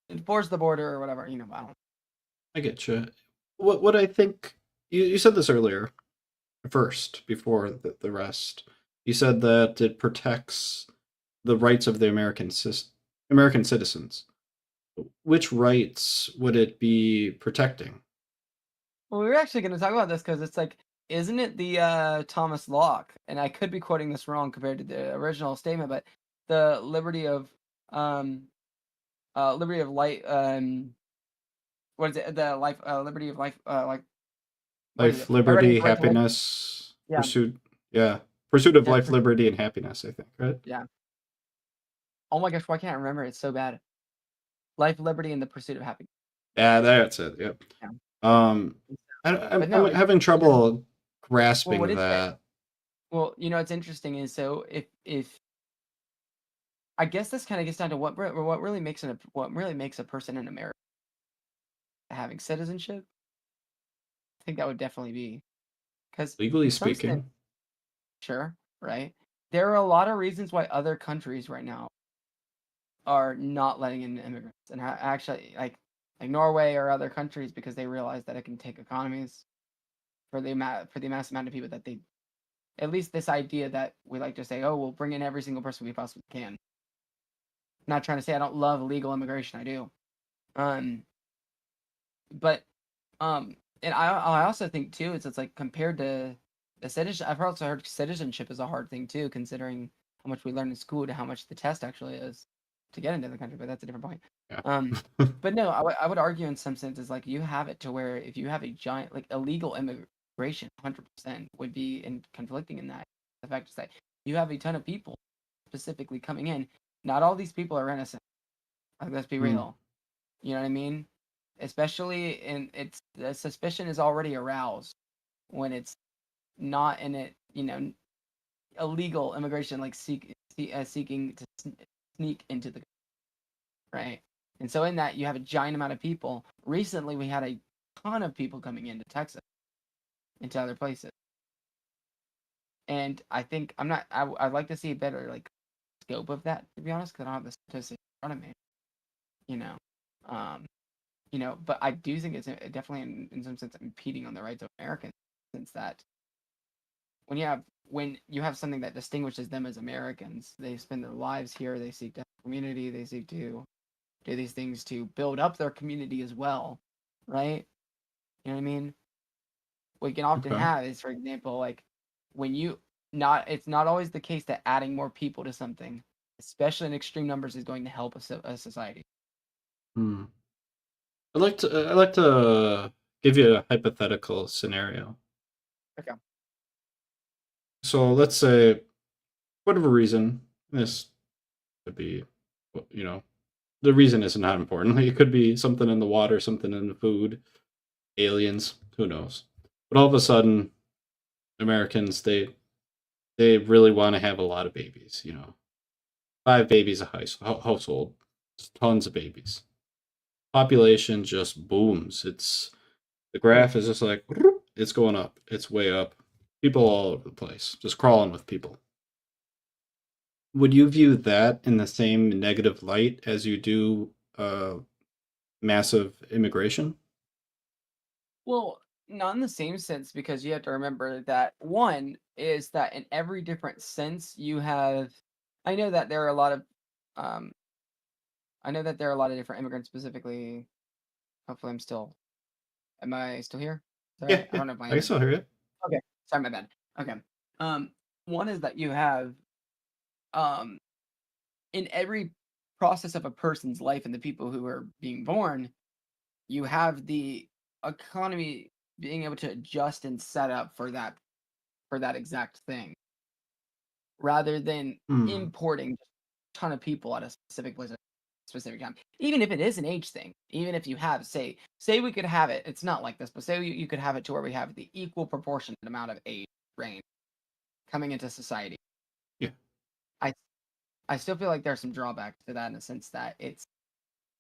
Speaker 3: enforce the border or whatever. I don't.
Speaker 1: I get you. What I think you said this earlier first before the rest. You said that it protects the rights of the American citizens. Which rights would it be protecting?
Speaker 3: Well, we were actually going to talk about this because it's like, isn't it the Thomas Locke? And I could be quoting this wrong compared to the original statement, but the um liberty of life, what is it? The life, liberty of life, like what is
Speaker 1: Life,
Speaker 3: it? Everybody has
Speaker 1: liberty,
Speaker 3: the right to life.
Speaker 1: happiness,
Speaker 3: Yeah,
Speaker 1: pursuit. Yeah, pursuit of
Speaker 3: yeah,
Speaker 1: life, liberty, and happiness. I think, right?
Speaker 3: yeah. Oh my gosh, why can't I remember? It's so bad. Life, liberty, and the pursuit of happiness.
Speaker 1: Yeah, that's it. Yep.
Speaker 3: Yeah.
Speaker 1: Um,
Speaker 3: But
Speaker 1: I'm
Speaker 3: no,
Speaker 1: having
Speaker 3: you know,
Speaker 1: trouble
Speaker 3: well, what
Speaker 1: grasping
Speaker 3: is it?
Speaker 1: that.
Speaker 3: Well, what's interesting is so if I guess this kind of gets down to what really makes what really makes a person in America having citizenship. I think that would definitely be because
Speaker 1: Legally
Speaker 3: in some sense,
Speaker 1: speaking,
Speaker 3: sure, right? There are a lot of reasons why other countries right now are not letting in immigrants, and actually, like Norway or other countries, because they realize that it can take economies for the mass amount of people that they at least this idea that we like to say, oh, we'll bring in every single person we possibly can. Not trying to say I don't love legal immigration, I do. Um, but and I also think too, it's like compared to the citizen, I've also heard citizenship is a hard thing too, considering how much we learn in school to how much the test actually is to get into the country. But that's a different point.
Speaker 1: yeah.
Speaker 3: But no, I would argue in some senses like you have it to where if you have a giant like illegal immigration, 100% would be in conflicting in that the fact is that you have a ton of people specifically coming in. Not all these people are innocent. Like, let's be
Speaker 1: Hmm.
Speaker 3: real. You know what I mean? Especially in it's the suspicion is already aroused when it's not in it, illegal immigration like seeking to sneak into the right. And so in that you have a giant amount of people. Recently we had a ton of people coming into Texas, into other places. And I think I'd like to see a better like scope of that to be honest, because I don't have the statistics in front of me. You know. Um but I do think it's definitely in some sense impeding on the rights of Americans, since that when you have something that distinguishes them as Americans, they spend their lives here, they seek to have community, they seek to do these things to build up their community as well, right? You know what I mean? What you can often
Speaker 1: Okay.
Speaker 3: have is, for example, like when you not it's not always the case that adding more people to something, especially in extreme numbers, is going to help a society.
Speaker 1: Hmm. I'd like to give you a hypothetical scenario.
Speaker 3: Okay.
Speaker 1: So let's say, whatever reason, this could be, you know, the reason is not important. It could be something in the water, something in the food, aliens, who knows. But all of a sudden, Americans they really want to have a lot of babies. 5 babies a household, tons of babies. Population just booms. The graph is just like it's going up. It's way up. People all over the place, just crawling with people. Would you view that in the same negative light as you do massive immigration?
Speaker 3: Well, not in the same sense because you have to remember that one is that in every different sense you have. I know that there are a lot of, um, I know that there are a lot of different immigrants specifically. Hopefully, Am I still here? Is that
Speaker 1: Yeah,
Speaker 3: right? I
Speaker 1: yeah.
Speaker 3: don't know if my
Speaker 1: I can
Speaker 3: internet.
Speaker 1: still hear you.
Speaker 3: Okay, sorry, my bad. Okay. Um, One is that you have, um, in every process of a person's life and the people who are being born, you have the economy being able to adjust and set up for that exact thing, rather than
Speaker 1: Hmm.
Speaker 3: importing a ton of people at a specific place at a specific time. Even if it is an age thing, even if you have, say we could have it, it's not like this, but say you could have it to where we have the equal proportionate amount of age range coming into society.
Speaker 1: Yeah.
Speaker 3: I I still feel like there's some drawbacks to that in the sense that it's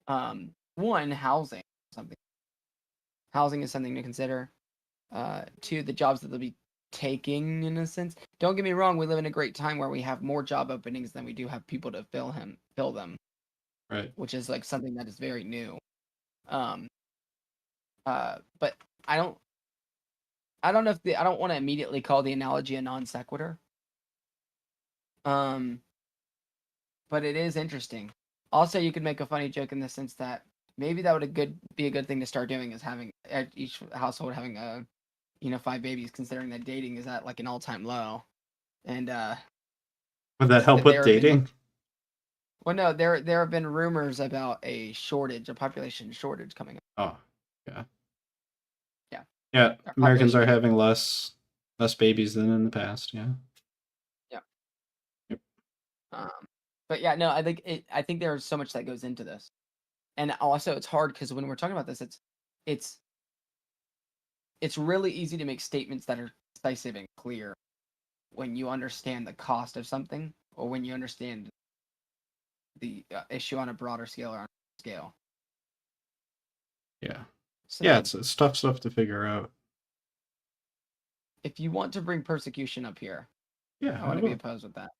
Speaker 3: one something housing is something to consider. Two, the jobs that they'll be taking in a sense. Don't get me wrong, we live in a great time where we have more job openings than we do have people to fill them,
Speaker 1: Right.
Speaker 3: which is like something that is very new. Um, but I don't I don't know if I don't want to immediately call the analogy a non sequitur. Um, but it is interesting. Also, you could make a funny joke in the sense that maybe that would be a good thing to start doing, is having each household having 5 babies, considering that dating is at like an all-time low. And
Speaker 1: Would that help with dating?
Speaker 3: Well, no, there have been rumors about a population shortage coming up.
Speaker 1: Oh, yeah.
Speaker 3: Yeah.
Speaker 1: Yeah, Americans are having less babies than in the past, yeah.
Speaker 3: Yeah.
Speaker 1: Yep.
Speaker 3: But yeah, no, I think there's so much that goes into this. And also it's hard because when we're talking about this, it's really easy to make statements that are decisive and clear when you understand the cost of something, or when you understand the issue on a broader scale or on a scale.
Speaker 1: Yeah.
Speaker 3: So
Speaker 1: yeah, it's tough stuff to figure out.
Speaker 3: If you want to bring persecution up here,
Speaker 1: yeah,
Speaker 3: I wouldn't be opposed with that.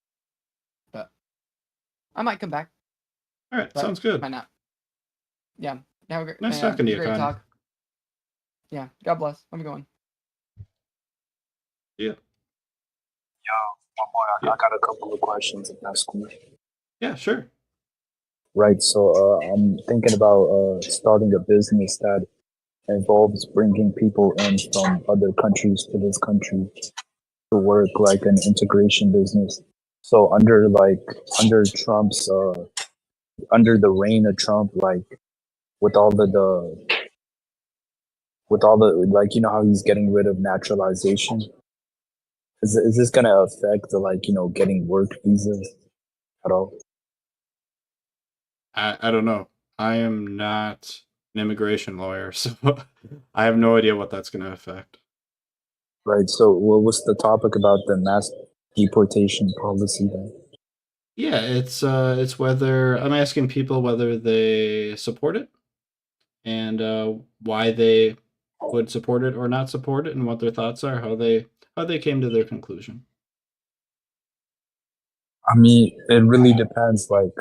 Speaker 3: But I might come back.
Speaker 1: All right, sounds good.
Speaker 3: Why not? Yeah.
Speaker 1: Nice talking to you,
Speaker 3: great
Speaker 1: Con.
Speaker 3: talk. Yeah. God bless. I'm going.
Speaker 1: Yeah.
Speaker 4: Yo, I got a couple of questions, if that's cool.
Speaker 1: Yeah, sure.
Speaker 4: Right, so I'm thinking about starting a business that involves bringing people in from other countries to this country to work, like an integration business. So under Trump's under the reign of Trump, like with all the like, you know how he's getting rid of naturalization, is this gonna affect the, like, you know, getting work visas at all?
Speaker 1: I don't know. I am not an immigration lawyer, so I have no idea what that's going to affect.
Speaker 4: Right. So, what's the topic about the mass deportation policy then?
Speaker 1: Yeah, it's whether I'm asking people whether they support it, and why they would support it or not support it, and what their thoughts are, how they came to their conclusion.
Speaker 4: I mean, it really depends. Like,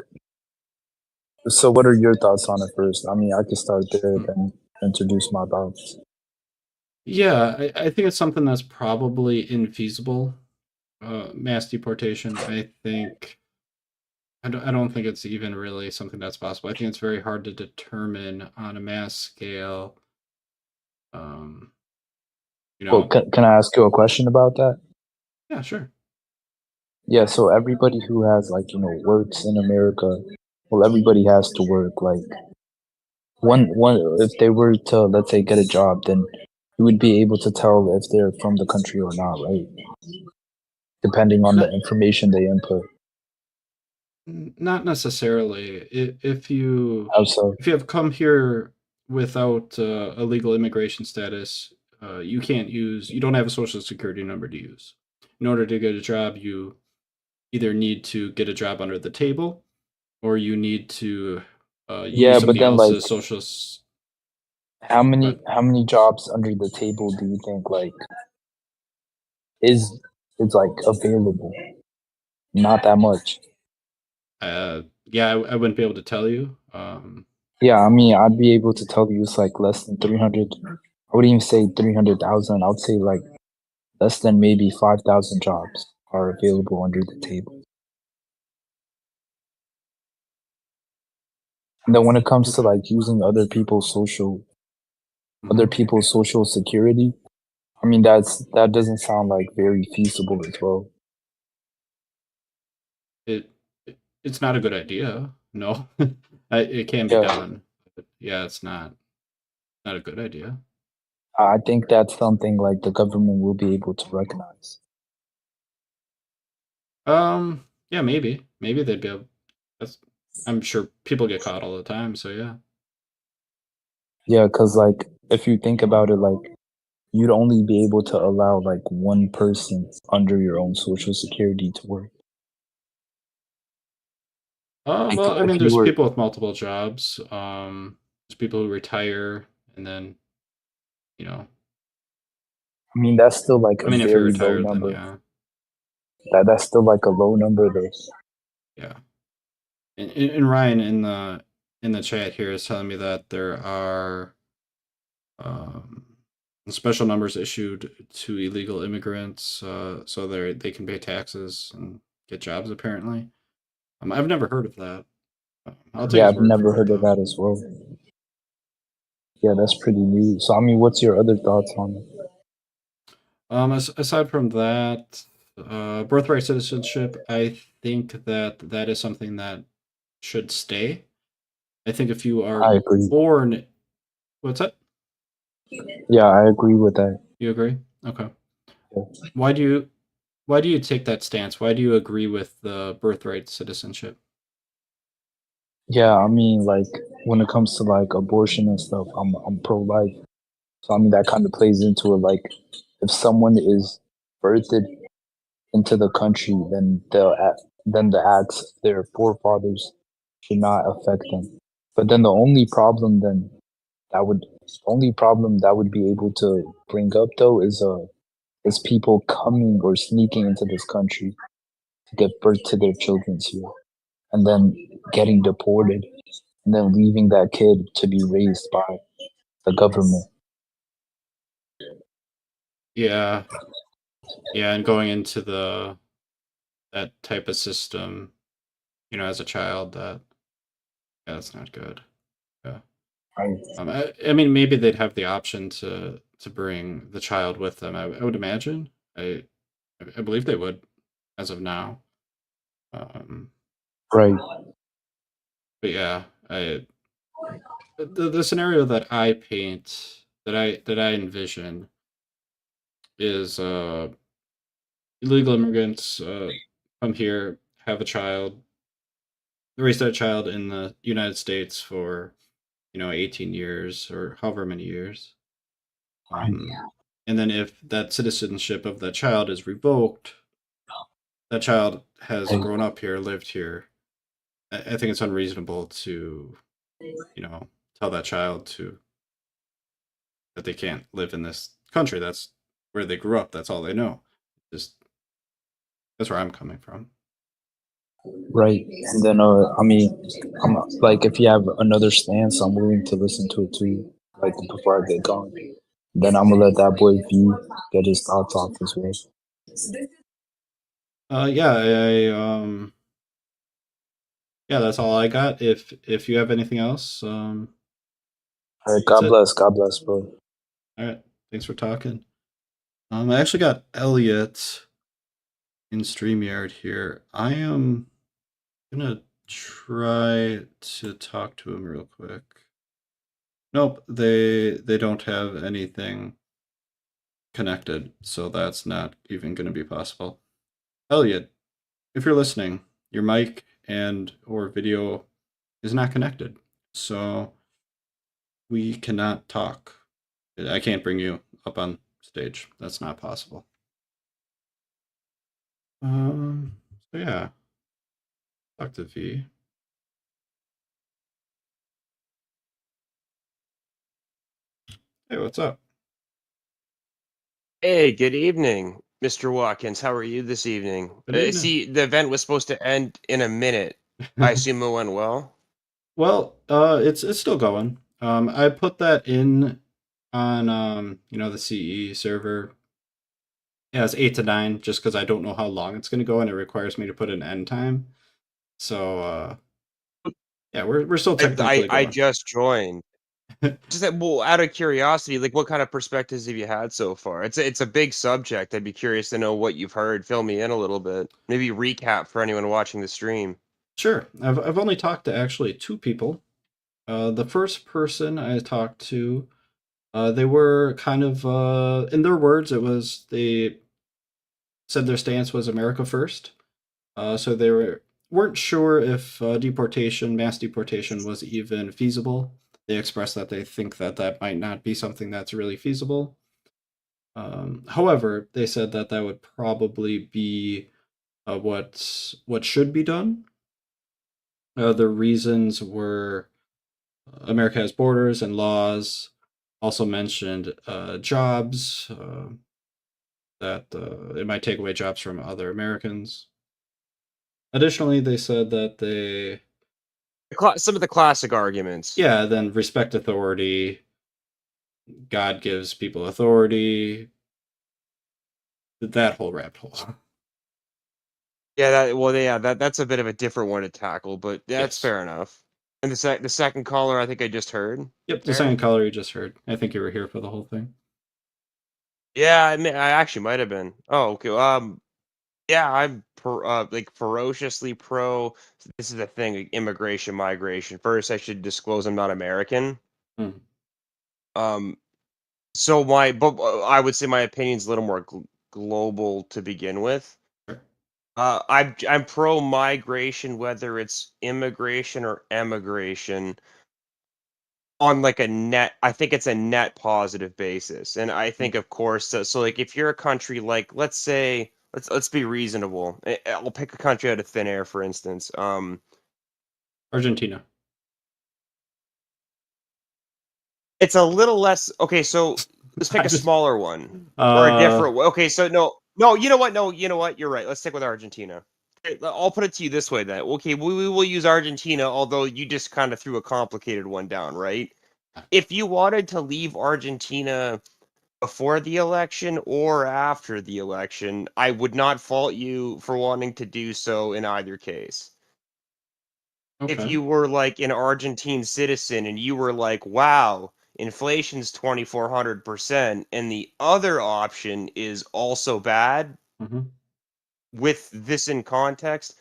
Speaker 4: so what are your thoughts on it first? I mean, I could start there, then introduce my thoughts.
Speaker 1: Yeah, I think it's something that's probably infeasible. Mass deportation. I don't think it's even really something that's possible. I think it's very hard to determine on a mass scale.
Speaker 4: Well, can I ask you a question about that?
Speaker 1: Yeah, sure.
Speaker 4: Yeah, so everybody who has, like, you know, works in America, well, everybody has to work. Like, one if they were to, let's say, get a job, then you would be able to tell if they're from the country or not, right? Depending on the information they input.
Speaker 1: Not necessarily. If you
Speaker 4: How so?
Speaker 1: if you have come here without a legal immigration status, you don't have a social security number to use. In order to get a job, you either need to get a job under the table, or you need to use somebody else's social.
Speaker 4: How many jobs under the table do you think, like, is like available? Not that much.
Speaker 1: Yeah, I wouldn't be able to tell you.
Speaker 4: Yeah, I mean, I'd be able to tell you it's like less than 300. I wouldn't even say 300,000. I would say like less than maybe 5,000 jobs are available under the table. And then when it comes to, like, using other people's social security, I mean, that doesn't sound like very feasible as well.
Speaker 1: It's not a good idea. No, it can be done. But yeah, it's not a good idea.
Speaker 4: I think that's something like the government will be able to recognize.
Speaker 1: Yeah, maybe they'd be able. I'm sure people get caught all the time, so yeah.
Speaker 4: Yeah, because, like, if you think about it, like, you'd only be able to allow like one person under your own social security to work.
Speaker 1: Well, I mean, there's people with multiple jobs. There's people who retire and then, you know.
Speaker 4: I mean, that's still like a
Speaker 1: if you're
Speaker 4: very
Speaker 1: retired,
Speaker 4: low number.
Speaker 1: then yeah.
Speaker 4: That's still like a low number, though.
Speaker 1: Yeah. And Ryan in the chat here is telling me that there are special numbers issued to illegal immigrants, so they can pay taxes and get jobs. Apparently, I've never heard of that. I'll take
Speaker 4: Yeah,
Speaker 1: his
Speaker 4: I've
Speaker 1: word
Speaker 4: never
Speaker 1: for it,
Speaker 4: heard of
Speaker 1: though.
Speaker 4: that as well. Yeah, that's pretty new. So I mean, what's your other thoughts on it?
Speaker 1: Aside from that, birthright citizenship, I think that that is something that should stay. I think if you are
Speaker 4: I agree.
Speaker 1: born, what's that?
Speaker 4: Yeah, I agree with that.
Speaker 1: You agree? Okay.
Speaker 4: Yeah.
Speaker 1: Why do you take that stance? Why do you agree with the birthright citizenship?
Speaker 4: Yeah, I mean, like when it comes to like abortion and stuff, I'm pro-life. So I mean, that kind of plays into it. Like, if someone is birthed into the country, then then the acts of their forefathers should not affect them. But then the only problem that would be able to bring up though is people coming or sneaking into this country to give birth to their children here, and then getting deported, and then leaving that kid to be raised by the government.
Speaker 1: Yeah, yeah, and going into that type of system, as a child, that's not good. Yeah.
Speaker 4: Right.
Speaker 1: I mean, maybe they'd have the option to bring the child with them. I would imagine. I believe they would, as of now. Um,
Speaker 4: Right.
Speaker 1: but yeah, the scenario that I paint, that I envision, is illegal immigrants come here, have a child, raise that child in the United States for 18 years or however many years. Um, and then if that citizenship of that child is revoked, that child has grown up here, lived here. I think it's unreasonable to, tell that child that they can't live in this country. That's where they grew up. That's all they know. Just that's where I'm coming from.
Speaker 4: Right. And then I mean, I'm like, if you have another stance, I'm willing to listen to it too. Like before I get going, then I'm gonna let that boy V get his thoughts off as well.
Speaker 1: Yeah, yeah, that's all I got. If you have anything else,
Speaker 4: All right.
Speaker 1: that's it.
Speaker 4: God bless, bro.
Speaker 1: All right. Thanks for talking. I actually got Elliot in StreamYard here. I am gonna try to talk to him real quick. Nope, they don't have anything connected, so that's not even gonna be possible. Elliot, if you're listening, your mic and or video is not connected, so we cannot talk. I can't bring you up on stage. That's not possible. So yeah, talk to V. Hey, what's up?
Speaker 5: Hey, good evening, Mr. Watkins. How are you this evening?
Speaker 1: Good evening.
Speaker 5: See, the event was supposed to end in a minute. I assume it went well.
Speaker 1: Well, it's still going. I put that in on the CE server. Yeah, it's 8 to 9, just because I don't know how long it's gonna go, and it requires me to put an end time. So yeah, we're still technically
Speaker 5: I
Speaker 1: going.
Speaker 5: just joined. Just that, well, out of curiosity, like what kind of perspectives have you had so far? It's a big subject. I'd be curious to know what you've heard. Fill me in a little bit. Maybe recap for anyone watching the stream.
Speaker 1: Sure. I've only talked to actually 2 people. The first person I talked to, they were kind of in their words, they said their stance was America first. So they weren't sure if mass deportation, was even feasible. They expressed that they think that that might not be something that's really feasible. However, they said that that would probably be what should be done. The reasons were America has borders and laws. Also mentioned jobs, that it might take away jobs from other Americans. Additionally, they said that
Speaker 5: Some of the classic arguments.
Speaker 1: yeah, then respect authority. God gives people authority. That whole rabbit hole.
Speaker 5: Yeah, that's a bit of a different one to tackle, but that's
Speaker 1: Yes.
Speaker 5: fair enough. And the second caller, I think I just heard.
Speaker 1: Yep, the
Speaker 5: there.
Speaker 1: second caller you just heard. I think you were here for the whole thing.
Speaker 5: Yeah, I actually might have been. Oh, okay. Yeah, I'm like ferociously pro. This is the thing, like, immigration, migration. First, I should disclose I'm not American.
Speaker 1: Hmm.
Speaker 5: So I would say my opinion's a little more global to begin with.
Speaker 1: Sure.
Speaker 5: I'm pro migration, whether it's immigration or emigration, on like a net. I think it's a net positive basis, and I think, of course, so like if you're a country like, let's say, let's be reasonable. I'll pick a country out of thin air, for instance.
Speaker 1: Argentina.
Speaker 5: It's a little less. Okay, so let's pick
Speaker 1: I
Speaker 5: a
Speaker 1: just-
Speaker 5: smaller one or a different one. Okay, so no, you know what? No, you know what? You're right. Let's stick with Argentina. Okay, I'll put it to you this way then. Okay, we will use Argentina, although you just kind of threw a complicated one down, right? If you wanted to leave Argentina before the election or after the election, I would not fault you for wanting to do so in either case. If
Speaker 1: Okay.
Speaker 5: you were like an Argentine citizen and you were like, wow, inflation's 2,400%, and the other option is also bad,
Speaker 1: Hmm.
Speaker 5: with this in context,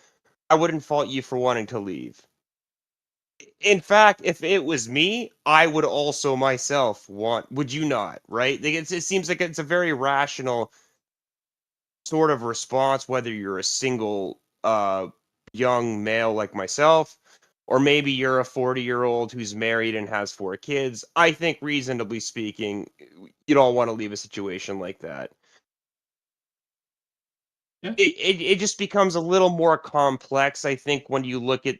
Speaker 5: I wouldn't fault you for wanting to leave. In fact, if it was me, I would also myself want, would you not, right? Like, it seems like it's a very rational sort of response, whether you're a single young male like myself, or maybe you're a 40-year-old who's married and has 4 kids. I think, reasonably speaking, you don't want to leave a situation like that.
Speaker 1: Yeah.
Speaker 5: It just becomes a little more complex, I think, when you look at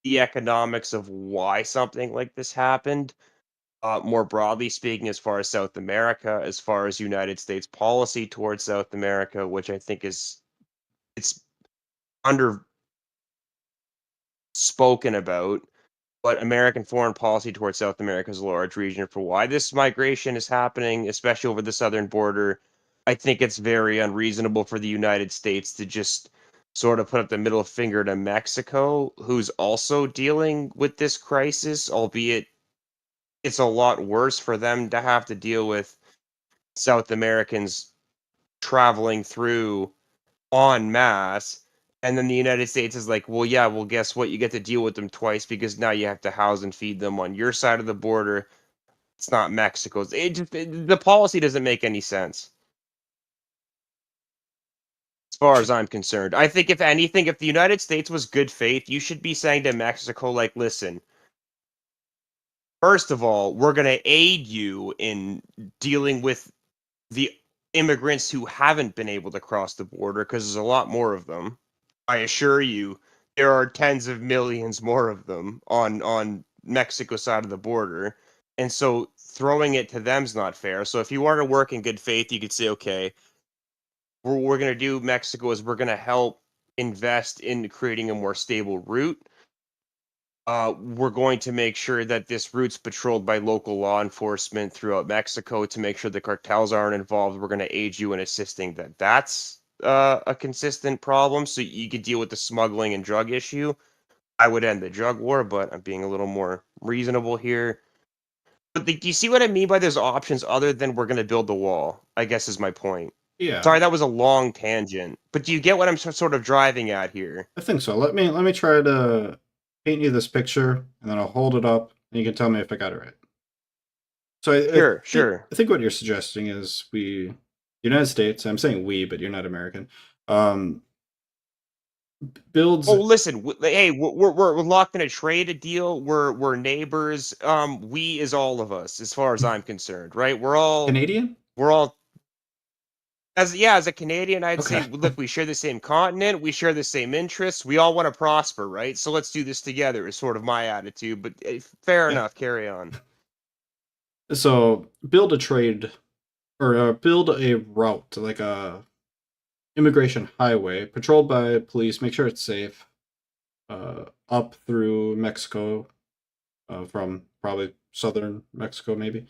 Speaker 5: the economics of why something like this happened. More broadly speaking, as far as South America, as far as United States policy towards South America, which I think it's under spoken about, but American foreign policy towards South America is a large region for why this migration is happening, especially over the southern border. I think it's very unreasonable for the United States to just sort of put up the middle finger to Mexico, who's also dealing with this crisis, albeit it's a lot worse for them to have to deal with South Americans traveling through en masse. And then the United States is like, well, yeah, well, guess what? You get to deal with them twice because now you have to house and feed them on your side of the border. It's not Mexico's. The policy doesn't make any sense as far as I'm concerned. I think, if anything, if the United States was good faith, you should be saying to Mexico, like, listen, first of all, we're going to aid you in dealing with the immigrants who haven't been able to cross the border, because there's a lot more of them. I assure you, there are tens of millions more of them on Mexico side of the border, and so throwing it to them's not fair. So if you want to work in good faith, you could say, okay, what we're going to do, Mexico, is we're going to help invest in creating a more stable route. We're going to make sure that this route's patrolled by local law enforcement throughout Mexico to make sure the cartels aren't involved. We're going to aid you in assisting that. That's a consistent problem, so you could deal with the smuggling and drug issue. I would end the drug war, but I'm being a little more reasonable here. But do you see what I mean by there's options other than we're going to build the wall? I guess is my point.
Speaker 1: Yeah.
Speaker 5: Sorry, that was a long tangent, but do you get what I'm sort of driving at here?
Speaker 1: I think so. Let me try to paint you this picture, and then I'll hold it up, and you can tell me if I got it right. So
Speaker 5: Sure.
Speaker 1: I think what you're suggesting is United States. I'm saying we, but you're not American. Builds.
Speaker 5: Oh, listen. Hey, we're locked in a trade deal. We're neighbors. We is all of us, as far as I'm concerned, right? We're all
Speaker 1: Canadian?
Speaker 5: as a Canadian, I'd say,
Speaker 1: Okay.
Speaker 5: look, we share the same continent, we share the same interests, we all want to prosper, right? So let's do this together. Is sort of my attitude. But fair
Speaker 1: Yeah.
Speaker 5: enough. Carry on.
Speaker 1: So build a trade, or build a route, like a immigration highway, patrolled by police. Make sure it's safe. Up through Mexico, from probably southern Mexico, maybe.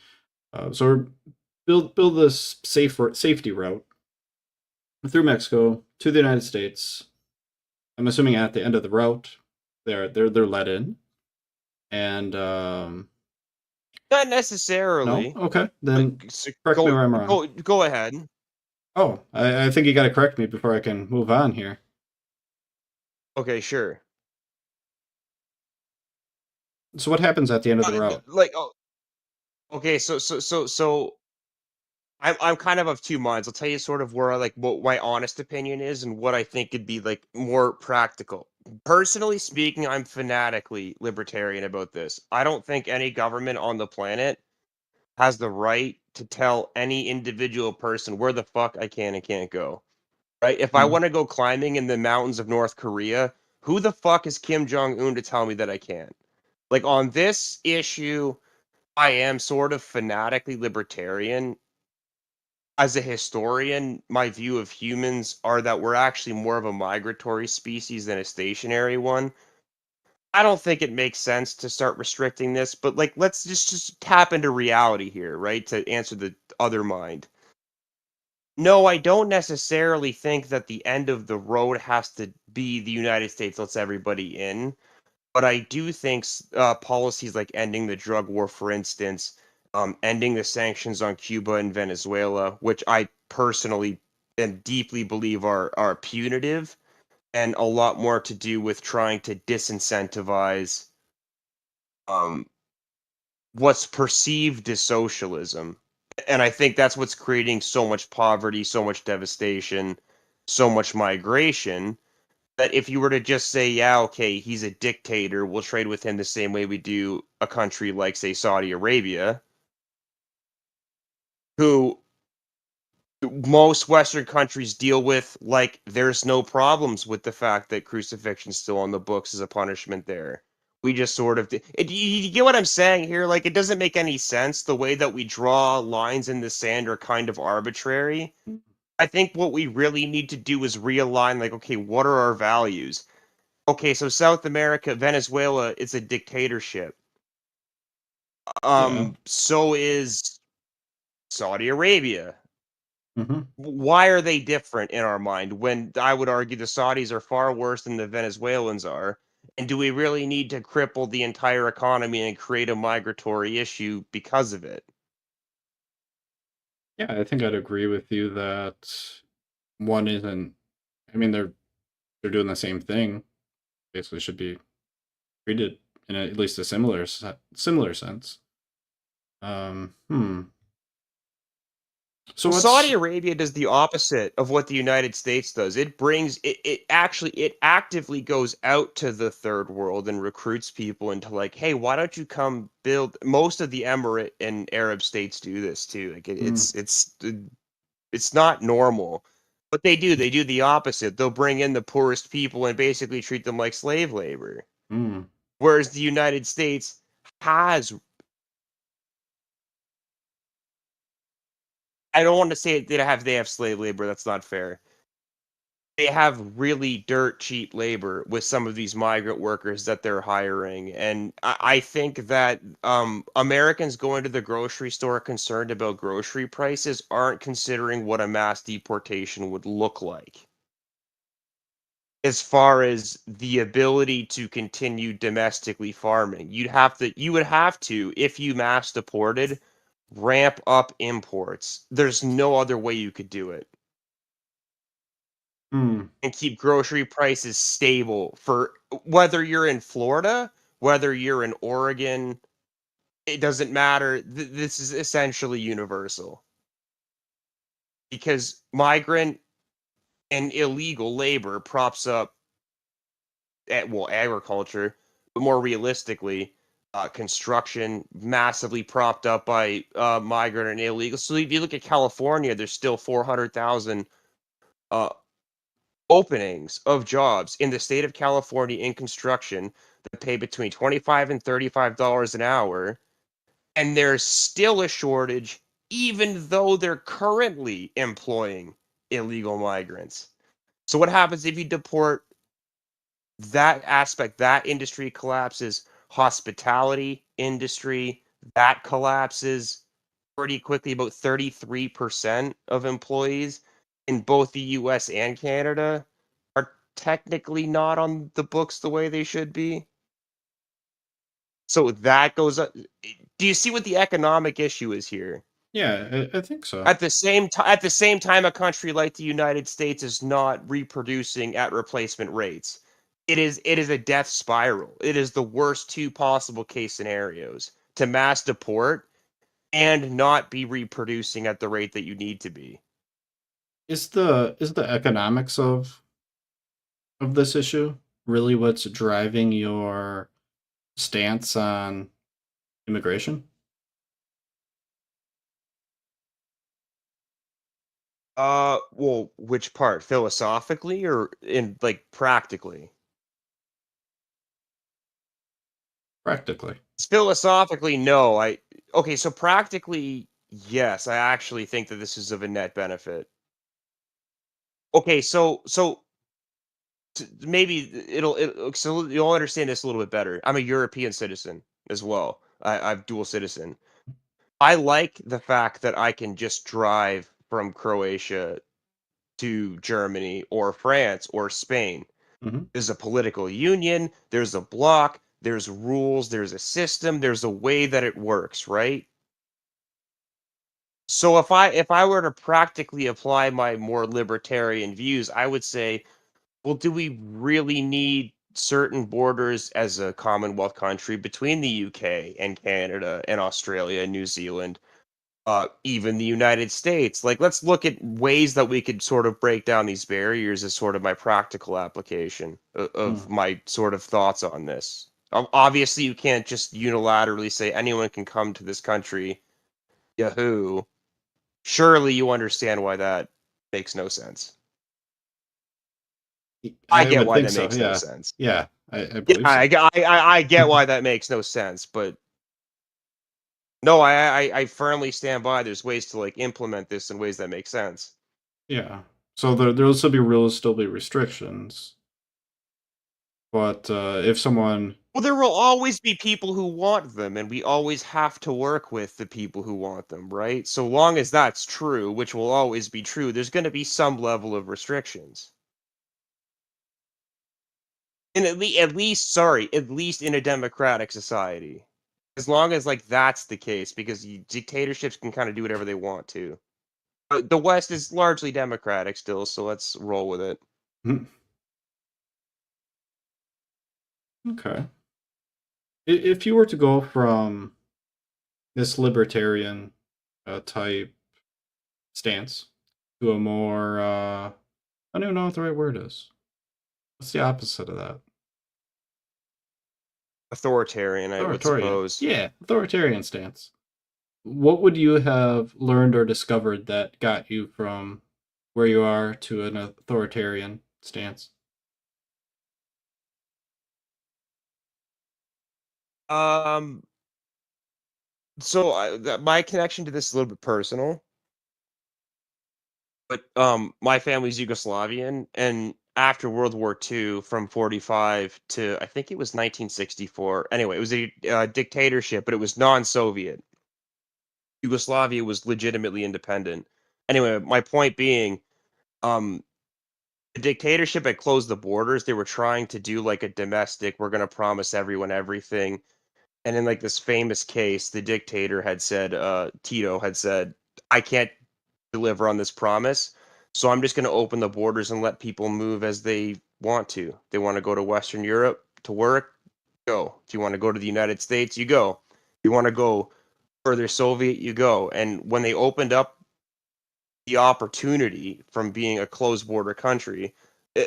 Speaker 1: So build this safety route through Mexico to the United States. I'm assuming at the end of the route, they're let in. And
Speaker 5: Not
Speaker 1: no,
Speaker 5: necessarily.
Speaker 1: okay, then
Speaker 5: So
Speaker 1: correct me where I'm wrong.
Speaker 5: go ahead.
Speaker 1: Oh, I think you got to correct me before I can move on here.
Speaker 5: Okay, sure.
Speaker 1: So what happens at the end of the route?
Speaker 5: Like, oh, okay, so I'm kind of 2 minds. I'll tell you sort of where I like what my honest opinion is and what I think could be like more practical. Personally speaking, I'm fanatically libertarian about this. I don't think any government on the planet has the right to tell any individual person where the fuck I can and can't go. Right? If I
Speaker 1: Mm,
Speaker 5: want to go climbing in the mountains of North Korea, who the fuck is Kim Jong Un to tell me that I can't? Like on this issue, I am sort of fanatically libertarian. As a historian, my view of humans are that we're actually more of a migratory species than a stationary one. I don't think it makes sense to start restricting this, but like let's just tap into reality here, right? To answer the other mind. No, I don't necessarily think that the end of the road has to be the United States lets everybody in. But I do think policies like ending the drug war, for instance, ending the sanctions on Cuba and Venezuela, which I personally and deeply believe are punitive and a lot more to do with trying to disincentivize um, what's perceived as socialism. And I think that's what's creating so much poverty, so much devastation, so much migration that if you were to just say, yeah, okay, he's a dictator, we'll trade with him the same way we do a country like, say, Saudi Arabia, who most Western countries deal with like there's no problems with the fact that crucifixion's still on the books as a punishment there. We just sort of you get what I'm saying here? Like it doesn't make any sense. The way that we draw lines in the sand are kind of arbitrary. I think what we really need to do is realign like, okay, what are our values? Okay, so South America, Venezuela, it's a dictatorship.
Speaker 1: yeah.
Speaker 5: So is Saudi Arabia.
Speaker 1: Hmm.
Speaker 5: Why are they different in our mind when I would argue the Saudis are far worse than the Venezuelans are? And do we really need to cripple the entire economy and create a migratory issue because of it?
Speaker 1: Yeah, I think I'd agree with you that one isn't. I mean, they're doing the same thing. Basically, should be treated in at least a similar sense. Hmm. So
Speaker 5: Well, Saudi
Speaker 1: what's
Speaker 5: Arabia does the opposite of what the United States does. It actively goes out to the third world and recruits people into like, hey, why don't you come build? Most of the Emirate and Arab states do this too. Like
Speaker 1: hmm,
Speaker 5: it's not normal. But they do the opposite. They'll bring in the poorest people and basically treat them like slave labor.
Speaker 1: hmm.
Speaker 5: Whereas the United States has I don't want to say they have slave labor, that's not fair. They have really dirt cheap labor with some of these migrant workers that they're hiring. And I think that Americans going to the grocery store concerned about grocery prices aren't considering what a mass deportation would look like as far as the ability to continue domestically farming. You would have to, if you mass deported, ramp up imports. There's no other way you could do it.
Speaker 1: Hmm.
Speaker 5: And keep grocery prices stable for whether you're in Florida, whether you're in Oregon, it doesn't matter. This is essentially universal because migrant and illegal labor props up agriculture, but more realistically, construction massively propped up by migrant and illegal. So if you look at California, there's still 400,000 uh, openings of jobs in the state of California in construction that pay between $25 and $35 an hour, and there's still a shortage, even though they're currently employing illegal migrants. So, what happens if you deport that aspect? That industry collapses, hospitality industry that collapses pretty quickly. About 33% of employees in both the US and Canada are technically not on the books the way they should be. So that goes up. Do you see what the economic issue is here?
Speaker 1: Yeah, I think so.
Speaker 5: At the same time, a country like the United States is not reproducing at replacement rates. It is a death spiral. It is the worst two possible case scenarios: to mass deport and not be reproducing at the rate that you need to be.
Speaker 1: Is the economics of this issue really what's driving your stance on immigration?
Speaker 5: Well, which part? Philosophically or in like practically?
Speaker 1: Practically.
Speaker 5: Philosophically, no. Okay, so practically, yes, I actually think that this is of a net benefit. Okay, so maybe so you'll understand this a little bit better. I'm a European citizen as well. I've dual citizen. I like the fact that I can just drive from Croatia to Germany or France or Spain.
Speaker 1: Mm-hmm.
Speaker 5: There's a political union, there's a bloc, there's rules, there's a system, there's a way that it works, right? So if I were to practically apply my more libertarian views, I would say, well, do we really need certain borders as a Commonwealth country between the UK and Canada and Australia and New Zealand? Even the United States. Like, let's look at ways that we could sort of break down these barriers as sort of my practical application of my sort of thoughts on this. Obviously, you can't just unilaterally say anyone can come to this country. Yahoo! Surely you understand why that makes no sense. I get
Speaker 1: would
Speaker 5: why
Speaker 1: think
Speaker 5: that
Speaker 1: so.
Speaker 5: makes no sense.
Speaker 1: Yeah, I
Speaker 5: Yeah,
Speaker 1: believe so.
Speaker 5: I get why that makes no sense, but no, I firmly stand by. There's ways to like implement this in ways that make sense.
Speaker 1: Yeah. So there'll still be rules, still be restrictions. But if someone,
Speaker 5: Well, there will always be people who want them, and we always have to work with the people who want them, right? So long as that's true, which will always be true, there's going to be some level of restrictions. And at least in a democratic society. As long as like that's the case, because dictatorships can kind of do whatever they want to. But the West is largely democratic still, so let's roll with it.
Speaker 1: okay, if you were to go from this libertarian type stance to a more, I don't even know what the right word is. What's the opposite of that?
Speaker 5: Authoritarian, I would
Speaker 1: Authoritarian.
Speaker 5: suppose.
Speaker 1: Yeah, authoritarian stance. What would you have learned or discovered that got you from where you are to an authoritarian stance?
Speaker 5: So my connection to this is a little bit personal, but my family's Yugoslavian, and after World War II, from 45 to I think it was 1964. Anyway, it was a dictatorship, but it was non-Soviet. Yugoslavia was legitimately independent. Anyway, my point being, um, the dictatorship had closed the borders. They were trying to do like a domestic, we're going to promise everyone everything. And in like this famous case, the dictator had said, Tito had said, I can't deliver on this promise. So I'm just going to open the borders and let people move as they want to. They want to go to Western Europe to work, go. If you want to go to the United States, you go. If you want to go further Soviet, you go. And when they opened up the opportunity from being a closed border country,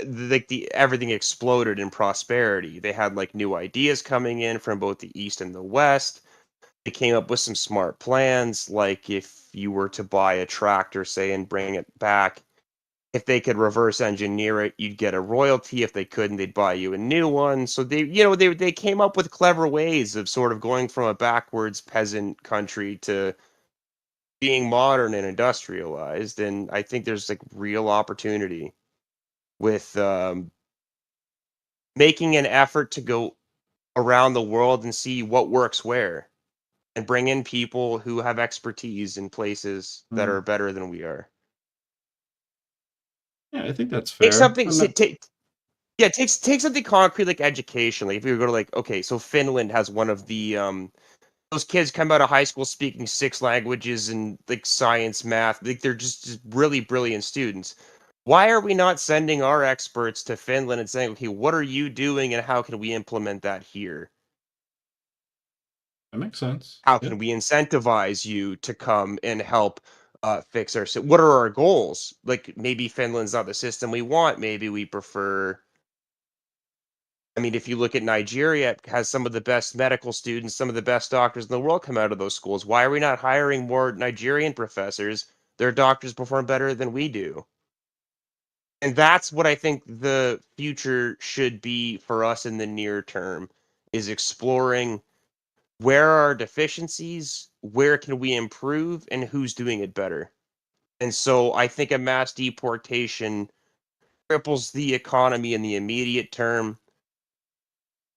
Speaker 5: like everything exploded in prosperity. They had like new ideas coming in from both the East and the West. They came up with some smart plans, like if you were to buy a tractor, say, and bring it back, if they could reverse engineer it, you'd get a royalty. If they couldn't, they'd buy you a new one. So they came up with clever ways of sort of going from a backwards peasant country to being modern and industrialized. And I think there's like real opportunity with making an effort to go around the world and see what works where, and bring in people who have expertise in places that are better than we are.
Speaker 1: Yeah, I think that's
Speaker 5: Take
Speaker 1: fair.
Speaker 5: something.
Speaker 1: I'm not-
Speaker 5: Yeah, take something concrete like education. Like if you go to like, okay, so Finland has one of the those kids come out of high school speaking 6 languages and like science, math. Like they're just really brilliant students. Why are we not sending our experts to Finland and saying, okay, what are you doing and how can we implement that here?
Speaker 1: That makes sense.
Speaker 5: How
Speaker 1: Yeah.
Speaker 5: can we incentivize you to come and help fix our what are our goals? Like maybe Finland's not the system we want. Maybe we prefer. I mean, if you look at Nigeria, it has some of the best medical students, some of the best doctors in the world come out of those schools. Why are we not hiring more Nigerian professors? Their doctors perform better than we do. And that's what I think the future should be for us in the near term, is exploring where are our deficiencies, where can we improve, and who's doing it better. And so I think a mass deportation cripples the economy in the immediate term,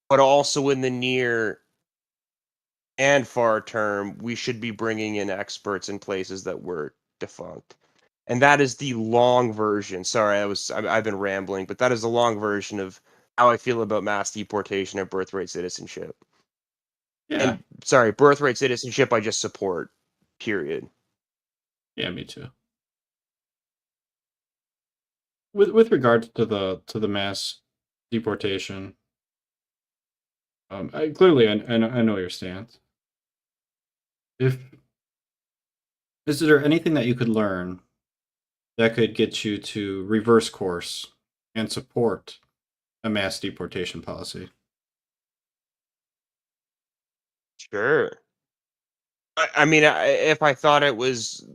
Speaker 5: but also in the near and far term, we should be bringing in experts in places that were defunct. And that is the long version. Sorry, I've been rambling, but that is the long version of how I feel about mass deportation and birthright citizenship.
Speaker 1: Yeah.
Speaker 5: And sorry, birthright citizenship I just support. Period.
Speaker 1: Yeah, me too. With regards to the mass deportation, clearly I know your stance. If is there anything that you could learn that could get you to reverse course and support a mass deportation policy?
Speaker 5: Sure. I mean, if I thought it was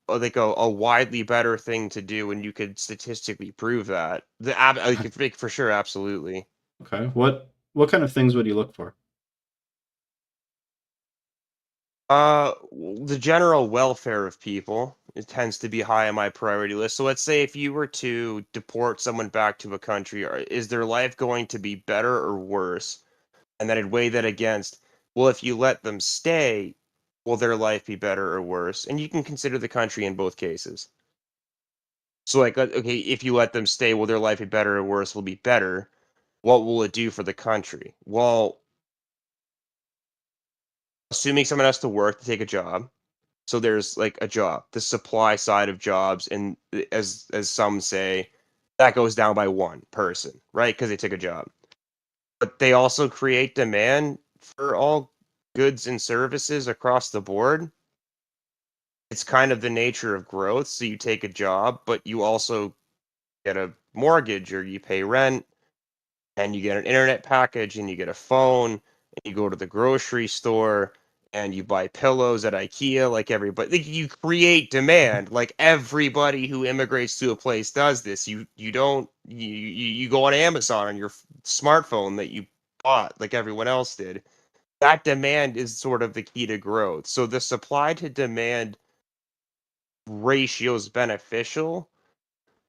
Speaker 5: like a widely better thing to do, and you could statistically prove that, I could make for sure, absolutely.
Speaker 1: Okay. What kind of things would you look for?
Speaker 5: The general welfare of people, it tends to be high on my priority list. So let's say if you were to deport someone back to a country, is their life going to be better or worse? And then I'd weigh that against, well, if you let them stay, will their life be better or worse? And you can consider the country in both cases. So like, okay, if you let them stay, will their life be better or worse? Will be better. What will it do for the country? Well, assuming someone has to work to take a job. So there's like a job, the supply side of jobs, and as some say, that goes down by one person, right? Because they took a job. But they also create demand for all goods and services across the board. It's kind of the nature of growth. So you take a job, but you also get a mortgage or you pay rent and you get an internet package and you get a phone and you go to the grocery store and you buy pillows at IKEA like everybody. Like, you create demand like everybody who immigrates to a place does this. You don't you go on Amazon on your smartphone that you bought like everyone else did. That demand is sort of the key to growth. So the supply to demand ratio is beneficial.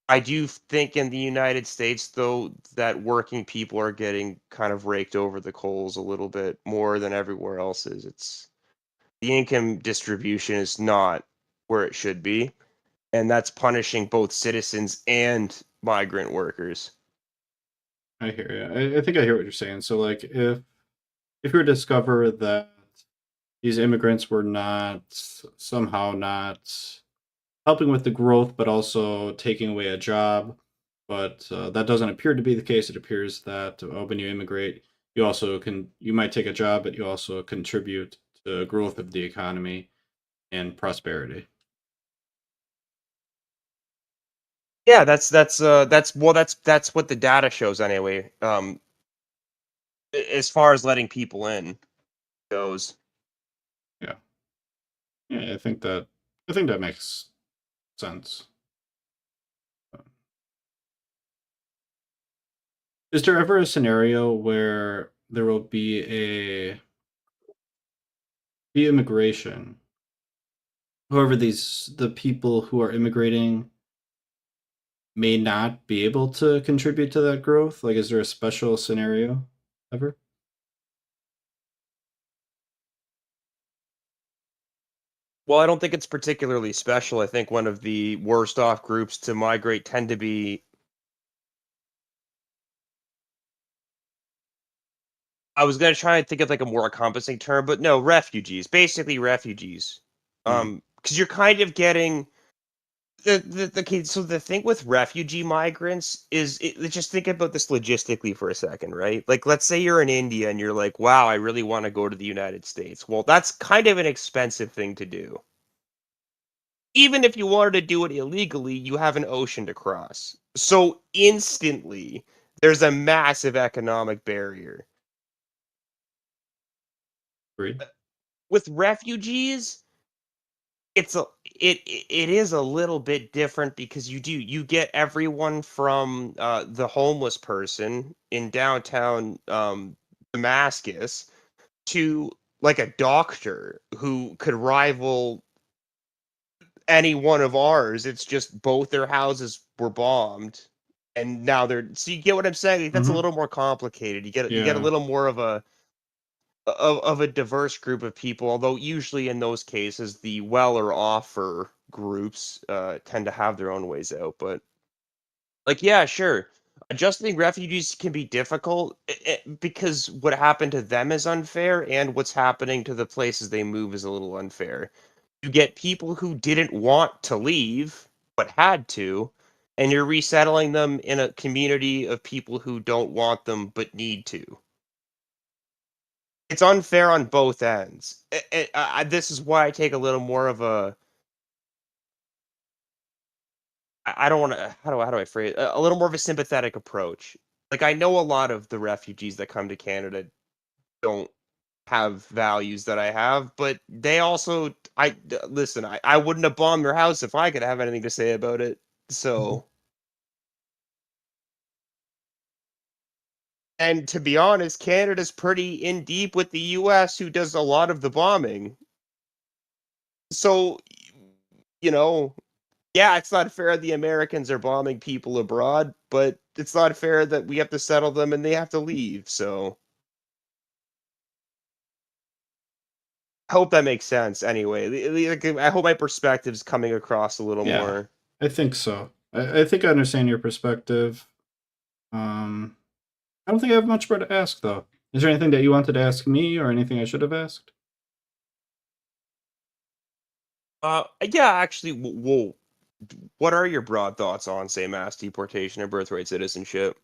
Speaker 5: I do think in the United States, though, that working people are getting kind of raked over the coals a little bit more than everywhere else is. It's the income distribution is not where it should be, and that's punishing both citizens and migrant workers.
Speaker 1: I hear you. I think I hear what you're saying. So like if you were to discover that these immigrants were not somehow not helping with the growth, but also taking away a job. But that doesn't appear to be the case. It appears that when you immigrate, you might take a job, but you also contribute to the growth of the economy and prosperity.
Speaker 5: Yeah, that's what the data shows anyway. As far as letting people in goes.
Speaker 1: Yeah, yeah. I think that makes sense. Is there ever a scenario where there will be immigration? However, the people who are immigrating may not be able to contribute to that growth? Like, is there a special scenario ever?
Speaker 5: Well, I don't think it's particularly special. I think one of the worst off groups to migrate tend to be I was gonna try and think of like a more encompassing term, but no, refugees. Basically refugees. Because you're kind of getting so the thing with refugee migrants is just think about this logistically for a second, right? Like, let's say you're in India and you're like, wow, I really want to go to the United States. Well, that's kind of an expensive thing to do. Even if you wanted to do it illegally, you have an ocean to cross. So instantly, there's a massive economic barrier.
Speaker 1: Agreed.
Speaker 5: With refugees, it is a little bit different because you get everyone from the homeless person in downtown Damascus to like a doctor who could rival any one of ours. It's just both their houses were bombed and now they're, so you get what I'm saying? Like, that's a
Speaker 1: Mhm.
Speaker 5: little more complicated. You get a
Speaker 1: Yeah.
Speaker 5: little more of a diverse group of people, although usually in those cases the well or offer groups tend to have their own ways out. But like, yeah, sure, adjusting refugees can be difficult because what happened to them is unfair, and what's happening to the places they move is a little unfair. You get people who didn't want to leave but had to, and you're resettling them in a community of people who don't want them but need to. It's unfair on both ends. This is why I take a little more of a. I don't want to. How do I phrase it? A little more of a sympathetic approach. Like, I know a lot of the refugees that come to Canada don't have values that I have, but they also. Listen. I wouldn't have bombed their house if I could have anything to say about it. So. And to be honest, Canada's pretty in deep with the U.S., who does a lot of the bombing. So, you know, yeah, it's not fair the Americans are bombing people abroad, but it's not fair that we have to settle them and they have to leave. So I hope that makes sense anyway. I hope my perspective's coming across a little
Speaker 1: Yeah.
Speaker 5: more.
Speaker 1: I think so. I think I understand your perspective. I don't think I have much more to ask, though. Is there anything that you wanted to ask me or anything I should have asked?
Speaker 5: Yeah, actually, well, what are your broad thoughts on, say, mass deportation and birthright citizenship?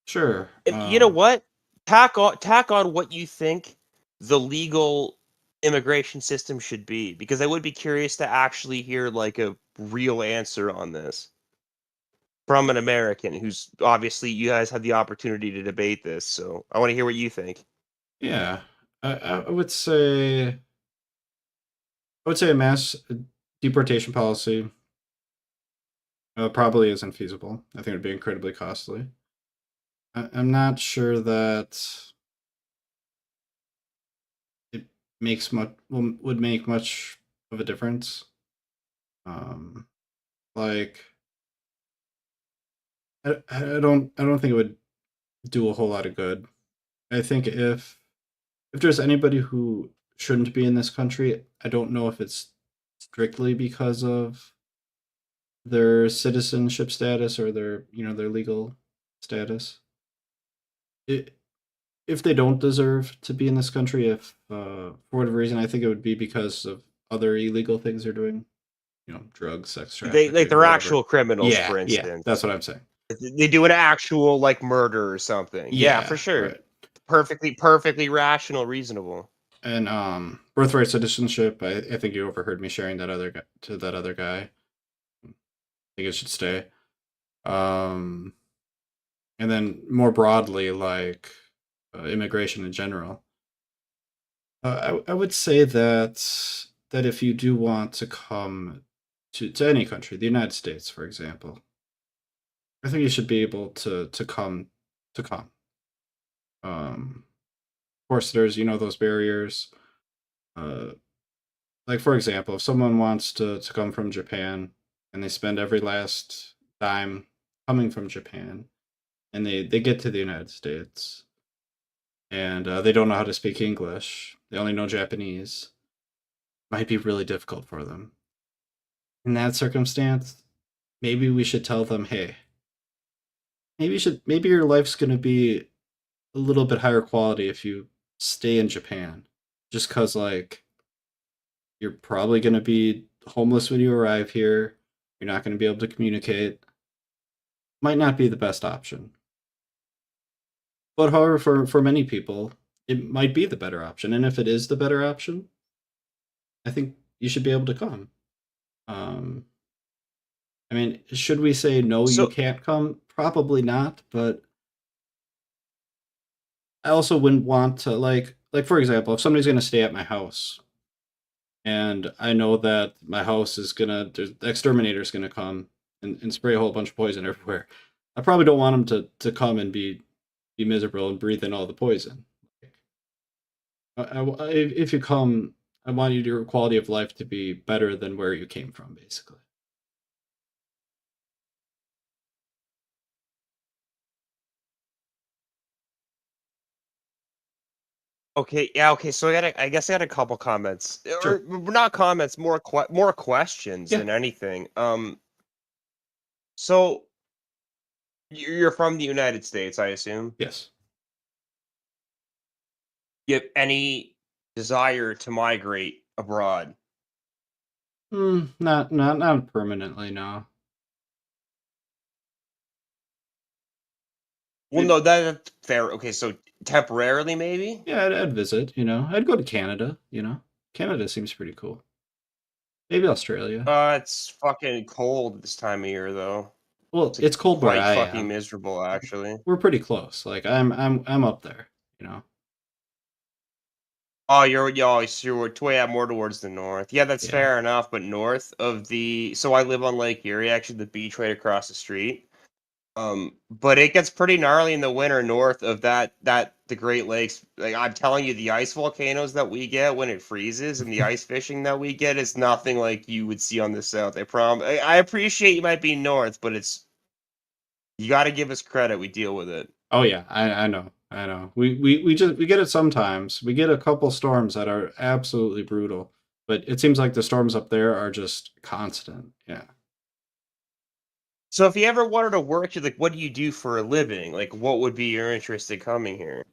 Speaker 1: Sure.
Speaker 5: And you know what? Tack on what you think the legal immigration system should be, because I would be curious to actually hear like a real answer on this from an American who's obviously, you guys had the opportunity to debate this, so I want to hear what you think.
Speaker 1: Yeah. I would say a mass deportation policy probably isn't feasible. I think it would be incredibly costly. I'm not sure that it would make much of a difference. Like I don't think it would do a whole lot of good. I think if there's anybody who shouldn't be in this country, I don't know if it's strictly because of their citizenship status or their legal status. It, if they don't deserve to be in this country, if for whatever reason, I think it would be because of other illegal things they're doing, drugs, sex
Speaker 5: Like,
Speaker 1: trafficking,
Speaker 5: they're
Speaker 1: whatever.
Speaker 5: actual criminals,
Speaker 1: Yeah,
Speaker 5: for
Speaker 1: yeah,
Speaker 5: instance.
Speaker 1: that's what I'm saying.
Speaker 5: They do an actual like murder or something. Yeah, for
Speaker 1: Yeah,
Speaker 5: sure.
Speaker 1: right.
Speaker 5: Perfectly rational, reasonable.
Speaker 1: And birthright citizenship, I think you overheard me sharing that other guy to that other guy. I think it should stay. And then more broadly, like immigration in general, I would say that if you do want to come to any country, the United States, for example, I think you should be able to come. Of course, there's those barriers. Uh, like for example, if someone wants to come from Japan and they spend every last dime coming from Japan, and they get to the United States and they don't know how to speak English, they only know Japanese, might be really difficult for them. In that circumstance, maybe we should tell them, hey, maybe your life's gonna be a little bit higher quality if you stay in Japan, just because like you're probably going to be homeless when you arrive here. You're not going to be able to communicate. Might not be the best option. But however, for many people, it might be the better option. And if it is the better option, I think you should be able to come. I mean, should we say no, you
Speaker 5: So
Speaker 1: can't come? Probably not, but I also wouldn't want to like for example, if somebody's going to stay at my house and I know that my house is gonna the exterminator's gonna come and spray a whole bunch of poison everywhere. I probably don't want them to come and be miserable and breathe in all the poison. If you come, I want your quality of life to be better than where you came from, basically.
Speaker 5: okay, yeah, okay. So I guess I got a couple comments,
Speaker 1: Sure.
Speaker 5: or not comments, more questions
Speaker 1: Yeah.
Speaker 5: than anything. So you're from the United States, I assume.
Speaker 1: Yes.
Speaker 5: You have any desire to migrate abroad?
Speaker 1: Not permanently, no.
Speaker 5: Well, no, that's fair. Okay, so temporarily, maybe.
Speaker 1: Yeah, I'd visit, I'd go to Canada, Canada seems pretty cool. Maybe Australia.
Speaker 5: It's fucking cold this time of year, though.
Speaker 1: Well, it's cold where
Speaker 5: Quite
Speaker 1: I
Speaker 5: fucking
Speaker 1: am.
Speaker 5: miserable, actually.
Speaker 1: We're pretty close. Like I'm up there,
Speaker 5: Oh, so you're way more towards the north. Yeah, that's
Speaker 1: Yeah.
Speaker 5: fair enough. But north of so I live on Lake Erie, actually, the beach right across the street. But it gets pretty gnarly in the winter north of the Great Lakes. Like I'm telling you, the ice volcanoes that we get when it freezes and the ice fishing that we get is nothing like you would see on the south. I promise. I appreciate you might be north, but you got to give us credit. We deal with it.
Speaker 1: Oh yeah, I know. We get it sometimes. We get a couple storms that are absolutely brutal, but it seems like the storms up there are just constant. Yeah.
Speaker 5: So if you ever wanted to work, you're like, what do you do for a living? Like, what would be your interest in coming here?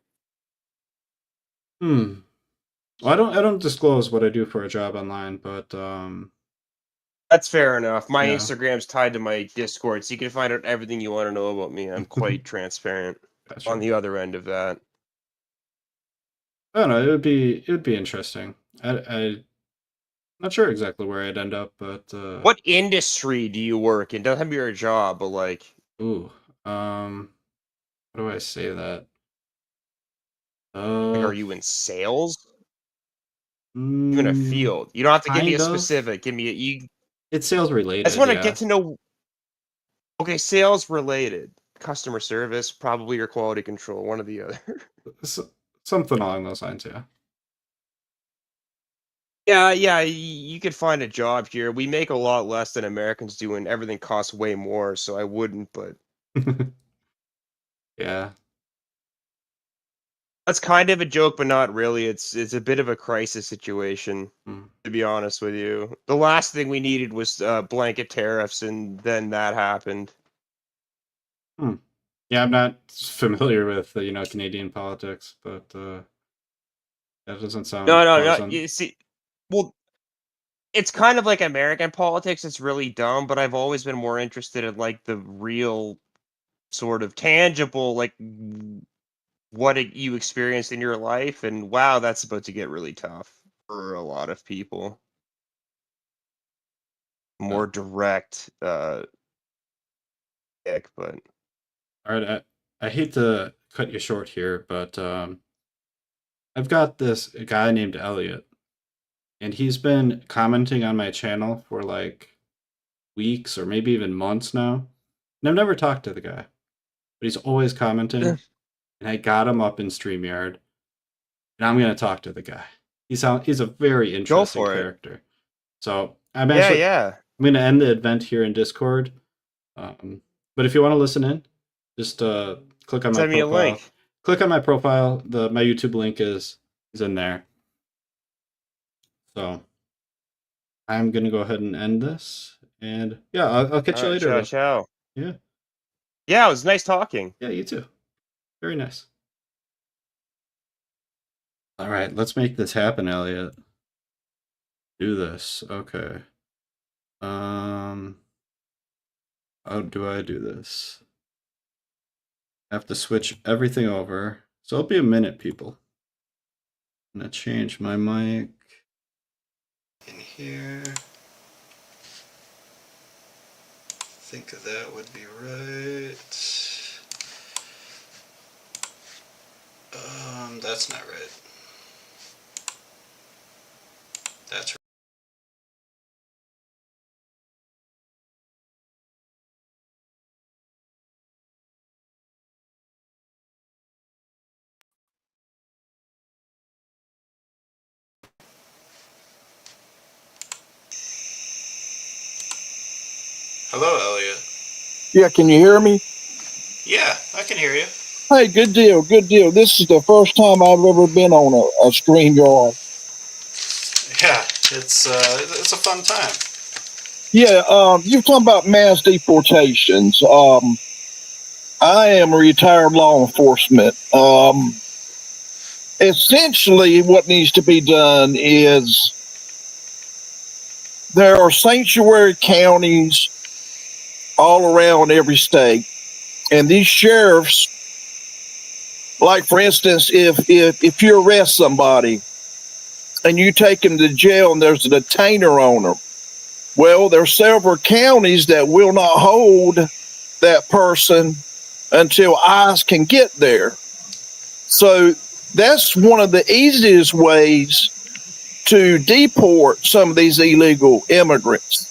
Speaker 1: Well, I don't disclose what I do for a job online, but
Speaker 5: That's fair enough. My
Speaker 1: Yeah.
Speaker 5: Instagram's tied to my Discord, so you can find out everything you want to know about me. I'm quite transparent
Speaker 1: gotcha.
Speaker 5: on the other end of that.
Speaker 1: I don't know. It would be interesting. I not sure exactly where I'd end up, but
Speaker 5: What industry do you work in? Doesn't have to be your job, but like,
Speaker 1: ooh, how do I say that?
Speaker 5: are you in sales? Even a
Speaker 1: mm,
Speaker 5: field. You don't have to give me a
Speaker 1: kind of.
Speaker 5: specific. Give me
Speaker 1: It's sales
Speaker 5: I
Speaker 1: related.
Speaker 5: just want to
Speaker 1: Yeah.
Speaker 5: get to know. Okay, sales related, customer service, probably your quality control, one or the other.
Speaker 1: Something along those lines. Yeah.
Speaker 5: Yeah, you could find a job here. We make a lot less than Americans do, and everything costs way more. So I wouldn't, but
Speaker 1: Yeah.
Speaker 5: that's kind of a joke, but not really. It's a bit of a crisis situation,
Speaker 1: Mm.
Speaker 5: to be honest with you. The last thing we needed was blanket tariffs, and then that happened.
Speaker 1: Yeah, I'm not familiar with Canadian politics, but that doesn't sound
Speaker 5: No.
Speaker 1: pleasant.
Speaker 5: You see, well, it's kind of like American politics. It's really dumb, but I've always been more interested in like the real sort of tangible, like what you experienced in your life. And wow, that's about to get really tough for a lot of people. More direct, ick, but
Speaker 1: All right, I hate to cut you short here, but I've got this guy named Elliot, and he's been commenting on my channel for like weeks or maybe even months now. And I've never talked to the guy, but he's always commenting, and I got him up in StreamYard, and I'm gonna talk to the guy. He's a very interesting
Speaker 5: for it.
Speaker 1: character. So I'm gonna end the event here in Discord. But if you want to listen in, just click on my
Speaker 5: Send me a
Speaker 1: profile.
Speaker 5: link.
Speaker 1: Click on my profile. My YouTube link is in there. So I'm gonna go ahead and end this, and yeah, I'll catch you
Speaker 5: All right,
Speaker 1: later.
Speaker 5: ciao.
Speaker 1: Yeah.
Speaker 5: Yeah, it was nice talking.
Speaker 1: Yeah, you too. Very nice. All right, let's make this happen, Elliot. Do this. Okay. How do I do this? I have to switch everything over. So it'll be a minute, people. I'm gonna change my mic in here. I think that would be right. That's not right. That's right. Hello, Elliot.
Speaker 6: Yeah, can you hear me?
Speaker 1: Yeah, I can hear you.
Speaker 6: Hey, good deal, good deal. This is the first time I've ever been on a StreamYard.
Speaker 1: Yeah, it's a fun time.
Speaker 6: Yeah, you're talking about mass deportations. I am a retired law enforcement. Essentially, what needs to be done is there are sanctuary counties all around every state, and these sheriffs, like for instance, if you arrest somebody and you take them to jail and there's a detainer on them, well, there are several counties that will not hold that person until ICE can get there. So that's one of the easiest ways to deport some of these illegal immigrants.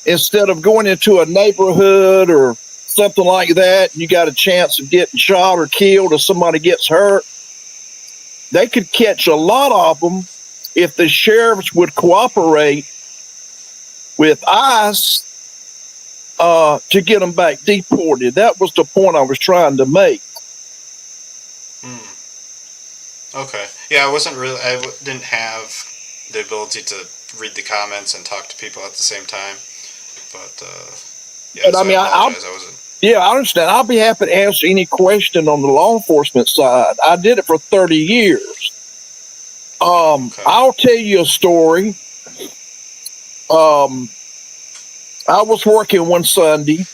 Speaker 6: Instead of going into a neighborhood or something like that, you got a chance of getting shot or killed or somebody gets hurt. They could catch a lot of them if the sheriffs would cooperate with ICE to get them back deported. That was the point I was trying to make.
Speaker 1: Okay. Yeah, I didn't have the ability to read the comments and talk to people at the same time. But yeah,
Speaker 6: But
Speaker 1: so
Speaker 6: I mean,
Speaker 1: I apologize. I wasn't.
Speaker 6: Yeah, I understand. I'll be happy to answer any question on the law enforcement side. I did it for 30 years.
Speaker 1: Okay.
Speaker 6: I'll tell you a story. I was working one Sunday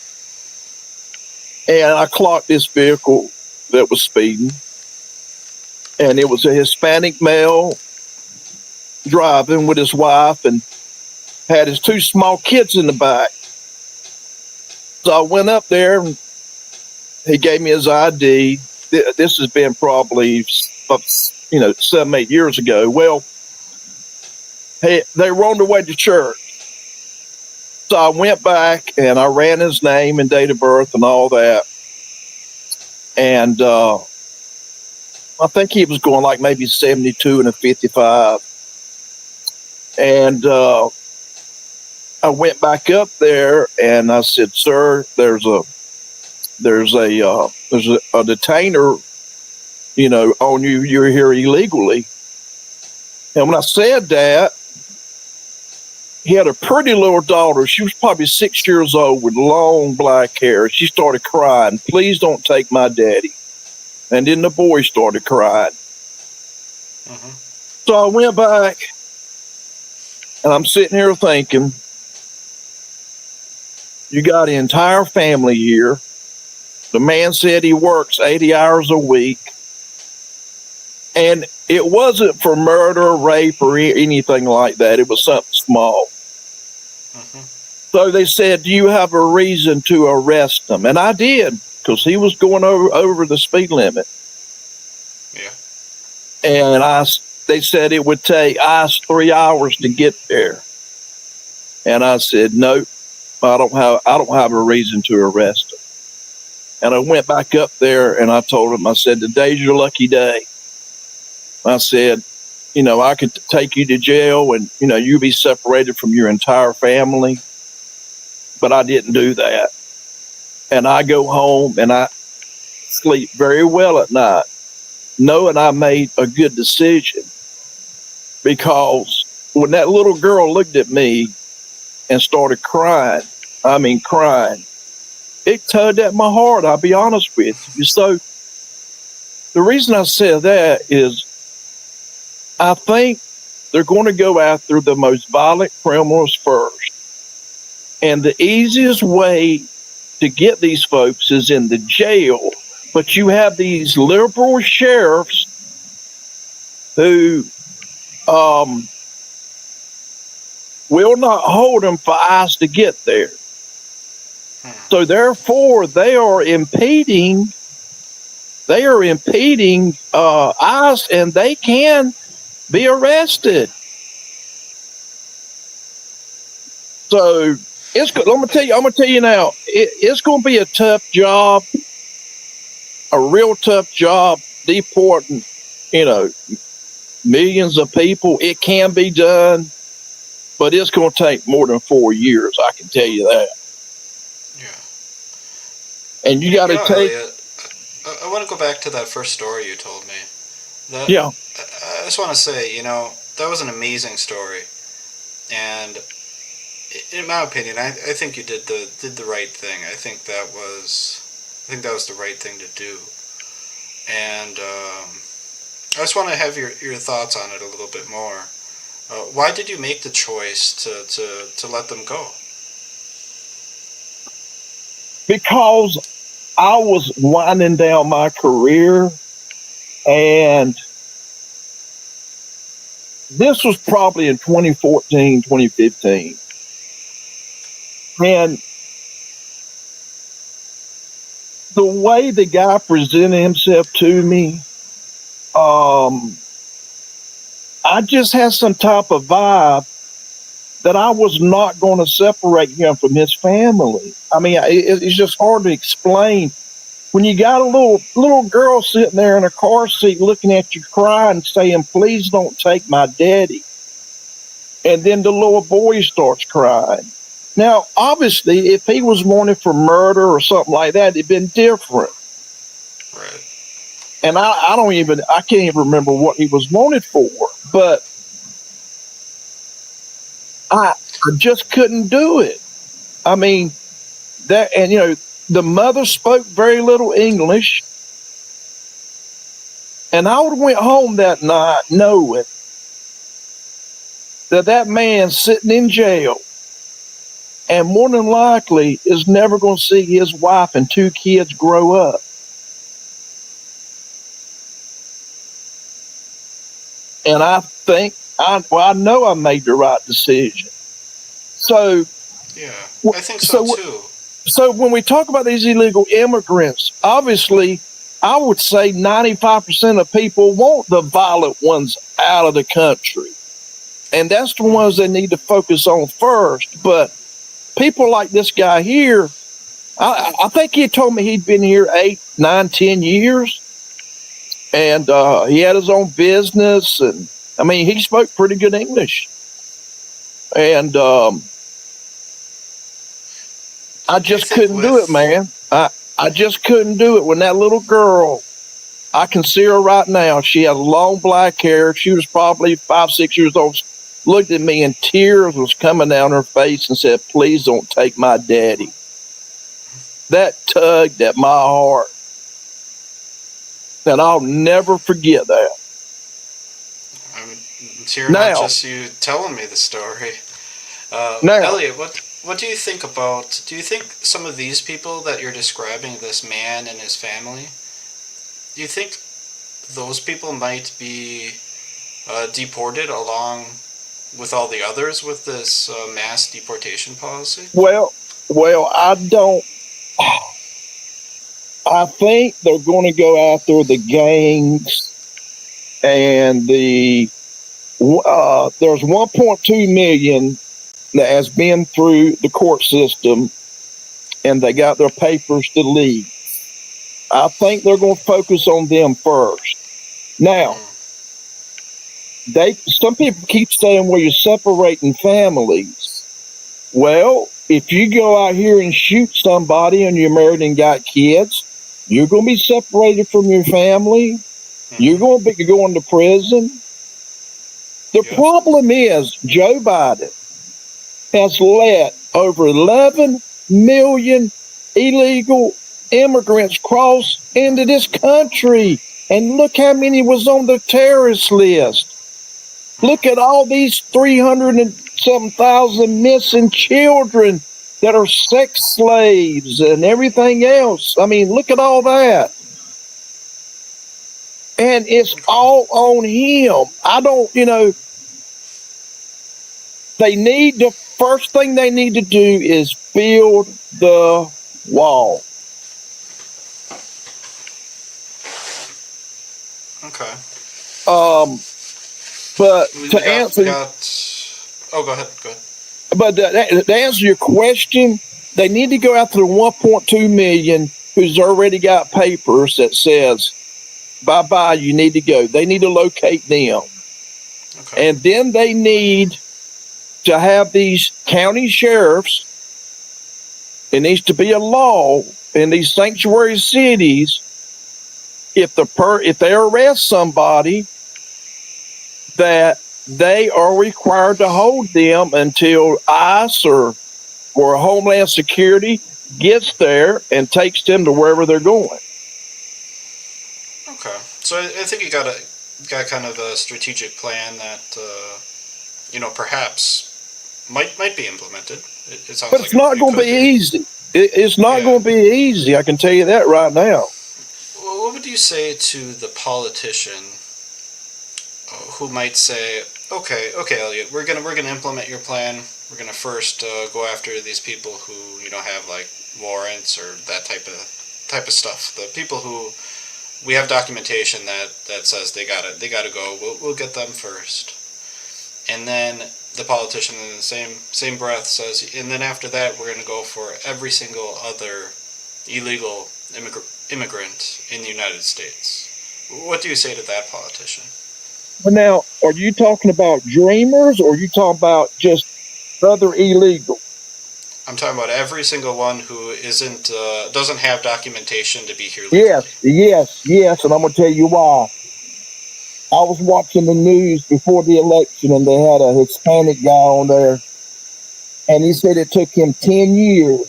Speaker 6: and I clocked this vehicle that was speeding, and it was a Hispanic male driving with his wife and had his two small kids in the back. So I went up there and he gave me his ID. This has been probably 7, 8 years ago. Well, hey, they were on their way to church. So I went back and I ran his name and date of birth and all that. And I think he was going like maybe 72 and a 55. And I went back up there and I said, "Sir, there's a detainer, on you. You're here illegally." And when I said that, he had a pretty little daughter. She was probably 6 years old with long black hair. She started crying, "Please don't take my daddy." And then the boy started crying.
Speaker 1: Mm-hmm.
Speaker 6: So I went back and I'm sitting here thinking, you got an entire family here. The man said he works 80 hours a week. And it wasn't for murder, rape, or anything like that. It was something small.
Speaker 1: Mm-hmm.
Speaker 6: So they said, "Do you have a reason to arrest him?" And I did, because he was going over the speed limit.
Speaker 1: Yeah.
Speaker 6: And they said it would take ICE 3 hours to get there. And I said, "Nope, I don't have a reason to arrest him." And I went back up there and I told him, I said, "Today's your lucky day." I said, "I could take you to jail and, you'll be separated from your entire family." But I didn't do that. And I go home and I sleep very well at night, knowing I made a good decision. Because when that little girl looked at me and started crying, it tugged at my heart, I'll be honest with you. So the reason I said that is I think they're going to go after the most violent criminals first. And the easiest way to get these folks is in the jail. But you have these liberal sheriffs who will not hold them for ICE to get there. So therefore, they are impeding ICE, and they can be arrested. So it's good. I'm gonna tell you now. It's gonna be a tough job, a real tough job deporting, millions of people. It can be done, but it's gonna take more than 4 years. I can tell you that.
Speaker 1: Yeah.
Speaker 6: And you got to take.
Speaker 1: Elliot, I want to go back to that first story you told me.
Speaker 6: Yeah.
Speaker 1: I just want to say, that was an amazing story, and in my opinion, I think you did the right thing. I think that was the right thing to do, and I just want to have your thoughts on it a little bit more. Why did you make the choice to let them go?
Speaker 6: Because I was winding down my career, and this was probably in 2014, 2015. And the way the guy presented himself to me, I just had some type of vibe that I was not going to separate him from his family. I mean, it's just hard to explain. When you got a little girl sitting there in a car seat looking at you crying, saying, "Please don't take my daddy." And then the little boy starts crying. Now, obviously, if he was wanted for murder or something like that, it'd been different.
Speaker 1: Right.
Speaker 6: And I can't even remember what he was wanted for, but I just couldn't do it. I mean, the mother spoke very little English, and I would have went home that night knowing that man sitting in jail and more than likely is never going to see his wife and 2 kids grow up. And I think I know I made the right decision. So
Speaker 1: yeah, I think so too.
Speaker 6: So when we talk about these illegal immigrants, obviously, I would say 95% of people want the violent ones out of the country. And that's the ones they need to focus on first. But people like this guy here, I think he told me he'd been here 8, 9, 10 years. And he had his own business. And I mean, he spoke pretty good English. And I just couldn't do it, man. I just couldn't do it. When that little girl, I can see her right now. She had long black hair. She was probably 5, 6 years old. Looked at me and tears was coming down her face and said, "Please don't take my daddy." That tugged at my heart. And I'll never forget that.
Speaker 1: I'm tearing up just you telling me the story. Elliot, what do you think about? Do you think some of these people that you're describing, this man and his family, do you think those people might be deported along with all the others with this mass deportation policy?
Speaker 6: Well, I don't. I think they're going to go after the gangs and there's 1.2 million that has been through the court system and they got their papers to leave. I think they're going to focus on them first. Now, some people keep saying, well, you're separating families. Well, if you go out here and shoot somebody and you're married and got kids, you're going to be separated from your family. You're going to be going to prison. The problem is Joe Biden has let over 11 million illegal immigrants cross into this country. And look how many was on the terrorist list. Look at all these 300 and some thousand missing children that are sex slaves and everything else. I mean, look at all that. And it's all on him. I don't, the first thing they need to do is build the wall.
Speaker 1: Okay.
Speaker 6: But
Speaker 1: We
Speaker 6: to
Speaker 1: got,
Speaker 6: answer,
Speaker 1: we got... Oh, go ahead.
Speaker 6: but to answer your question, they need to go after the 1.2 million who's already got papers that says, bye-bye, you need to go. They need to locate them.
Speaker 1: Okay.
Speaker 6: And then they need to have these county sheriffs. It needs to be a law in these sanctuary cities. If they arrest somebody, that they are required to hold them until ICE or Homeland Security gets there and takes them to wherever they're going.
Speaker 1: Okay. So I think you got kind of a strategic plan that perhaps might be implemented. It sounds
Speaker 6: But
Speaker 1: like
Speaker 6: it's not going to be easy. It's not going to be easy. I can tell you that right now.
Speaker 1: Well, what would you say to the politician who might say, "Okay, Elliot, we're gonna implement your plan. We're gonna first go after these people who have like warrants or that type of stuff. The people who we have documentation that says they gotta go. We'll get them first." And then the politician in the same breath says, and then after that we're going to go for every single other illegal immigrant in the United States. What do you say to that politician?
Speaker 6: But now, are you talking about dreamers or are you talking about just other illegal?
Speaker 1: I'm talking about every single one who doesn't have documentation to be here legally.
Speaker 6: Yes, and I'm going to tell you why. I was watching the news before the election, and they had a Hispanic guy on there, and he said it took him 10 years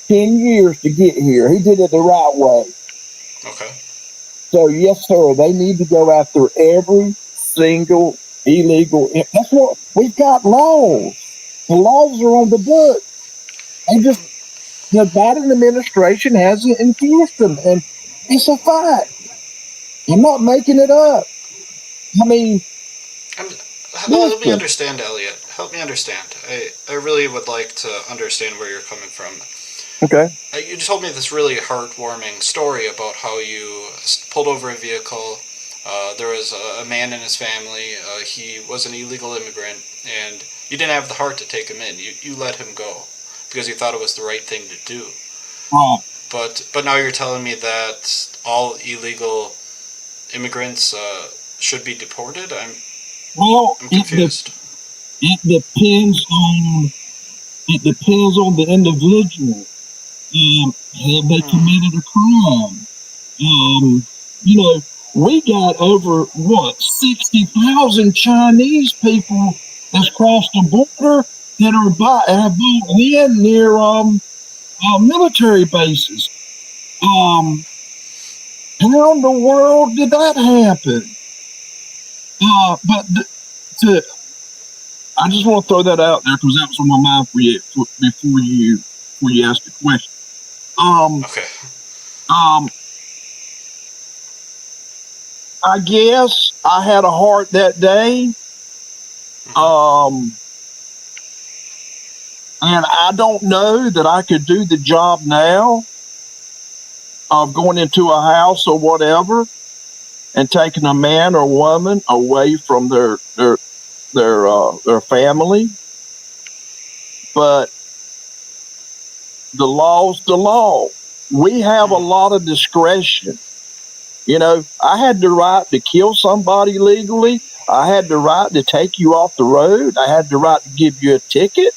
Speaker 6: to get here. He did it the right way.
Speaker 1: Okay.
Speaker 6: So, yes, sir, they need to go after every single illegal. That's what we've got laws. The laws are on the book. And just the Biden administration hasn't enforced them, and it's a fact. I'm not making it up. I mean,
Speaker 1: help me understand, Elliot. Help me understand. I really would like to understand where you're coming from.
Speaker 6: Okay.
Speaker 1: You told me this really heartwarming story about how you pulled over a vehicle. There was a man in his family. He was an illegal immigrant, and you didn't have the heart to take him in. You let him go because you thought it was the right thing to do.
Speaker 6: Oh.
Speaker 1: But now you're telling me that all illegal immigrants should be deported? I'm confused.
Speaker 6: It depends on the individual. Have they committed a crime? We got over 60,000 Chinese people that's crossed the border that have been in near military bases. How in the world did that happen? I just want to throw that out there because that was on my mind for you before you asked the question.
Speaker 1: Okay.
Speaker 6: I guess I had a heart that day. And I don't know that I could do the job now of going into a house or whatever and taking a man or woman away from their family. But the law's the law. We have a lot of discretion. I had the right to kill somebody legally. I had the right to take you off the road. I had the right to give you a ticket.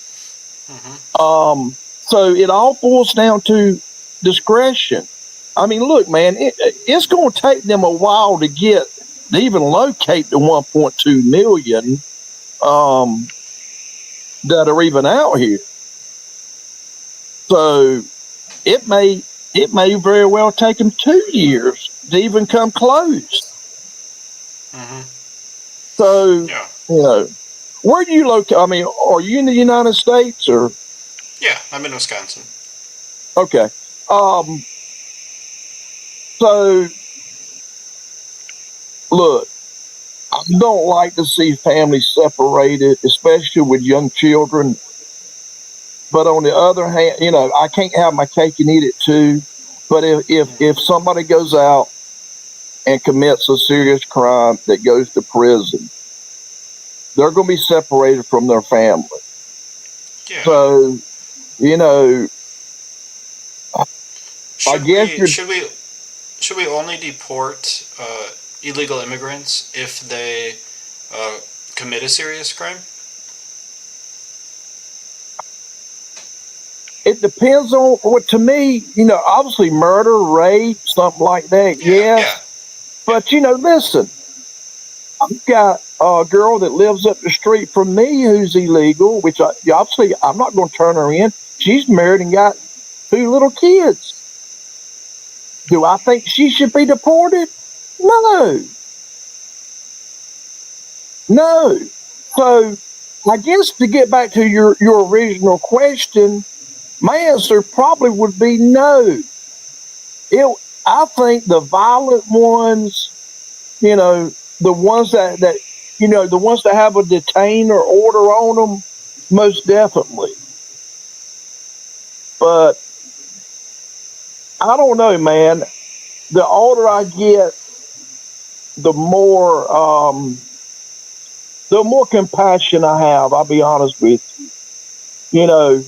Speaker 6: So it all boils down to discretion. I mean, look, man, it's going to take them a while to even locate the 1.2 million that are even out here. So it may very well take them 2 years to even come close.
Speaker 1: Mm-hmm.
Speaker 6: So,
Speaker 1: Yeah.
Speaker 6: where do you locate? I mean, are you in the United States or?
Speaker 1: Yeah, I'm in Wisconsin.
Speaker 6: Okay. So, look, I don't like to see families separated, especially with young children. But on the other hand, I can't have my cake and eat it too. But if somebody goes out and commits a serious crime that goes to prison, they're going to be separated from their family.
Speaker 1: Yeah.
Speaker 6: So, I guess
Speaker 1: should we only deport illegal immigrants if they commit a serious crime?
Speaker 6: it depends on what. To me, obviously murder, rape, something like that.
Speaker 1: Yeah.
Speaker 6: But listen, I've got a girl that lives up the street from me who's illegal, which obviously I'm not going to turn her in. She's married and got 2 little kids. Do I think she should be deported? No. So I guess to get back to your original question, my answer probably would be no. I think the violent ones, the ones that the ones that have a detain or order on them, most definitely. But I don't know, man. The older I get, the more compassion I have. I'll be honest with you.
Speaker 1: You're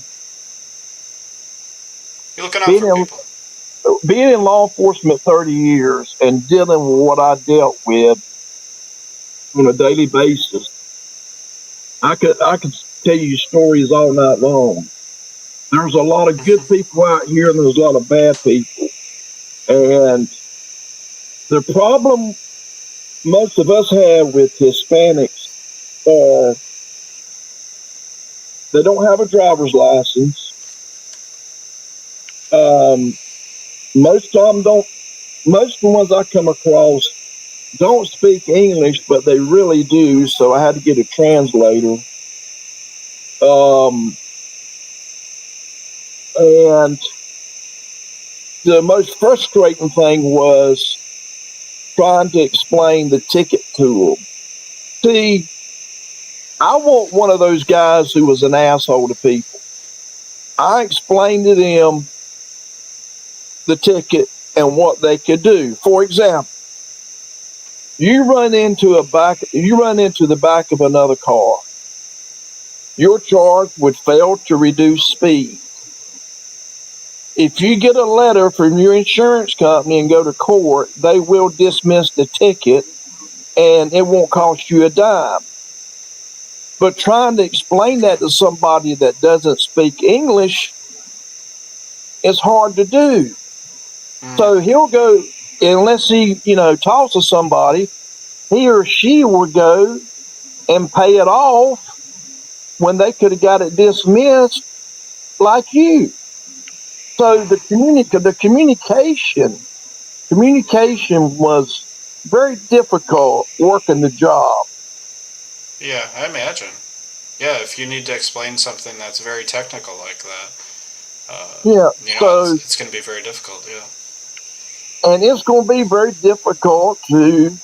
Speaker 1: looking out for people.
Speaker 6: Being in law enforcement 30 years and dealing with what I dealt with on a daily basis, I could tell you stories all night long. There's a lot of good people out here and there's a lot of bad people. And the problem most of us have with Hispanics are they don't have a driver's license. Most of them don't. Most of the ones I come across don't speak English, but they really do. So I had to get a translator. And the most frustrating thing was trying to explain the ticket to them. See, I want one of those guys who was an asshole to people. I explained to them the ticket and what they could do. For example, you run into the back of another car. You're charged with fail to reduce speed. If you get a letter from your insurance company and go to court, they will dismiss the ticket and it won't cost you a dime. But trying to explain that to somebody that doesn't speak English is hard to do. So he'll go, unless he, talks to somebody, he or she will go and pay it off when they could have got it dismissed like you. So the communication was very difficult working the job.
Speaker 1: Yeah, I imagine. Yeah, if you need to explain something that's very technical like that, it's going to be very difficult. Yeah.
Speaker 6: And it's going to be very difficult to.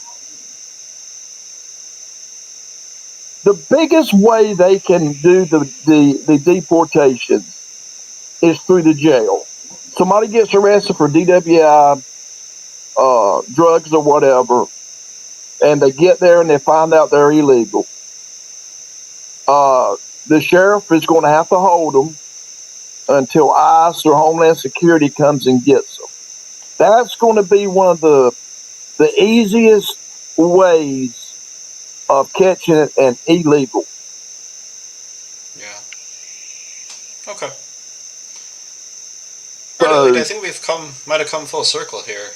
Speaker 6: The biggest way they can do the deportation is through the jail. Somebody gets arrested for DWI, drugs or whatever, and they get there and they find out they're illegal. The sheriff is going to have to hold them until ICE or Homeland Security comes and gets them. That's going to be one of the easiest ways of catching it and illegal.
Speaker 1: Yeah. Okay. All right, Elite, I think might have come full circle here.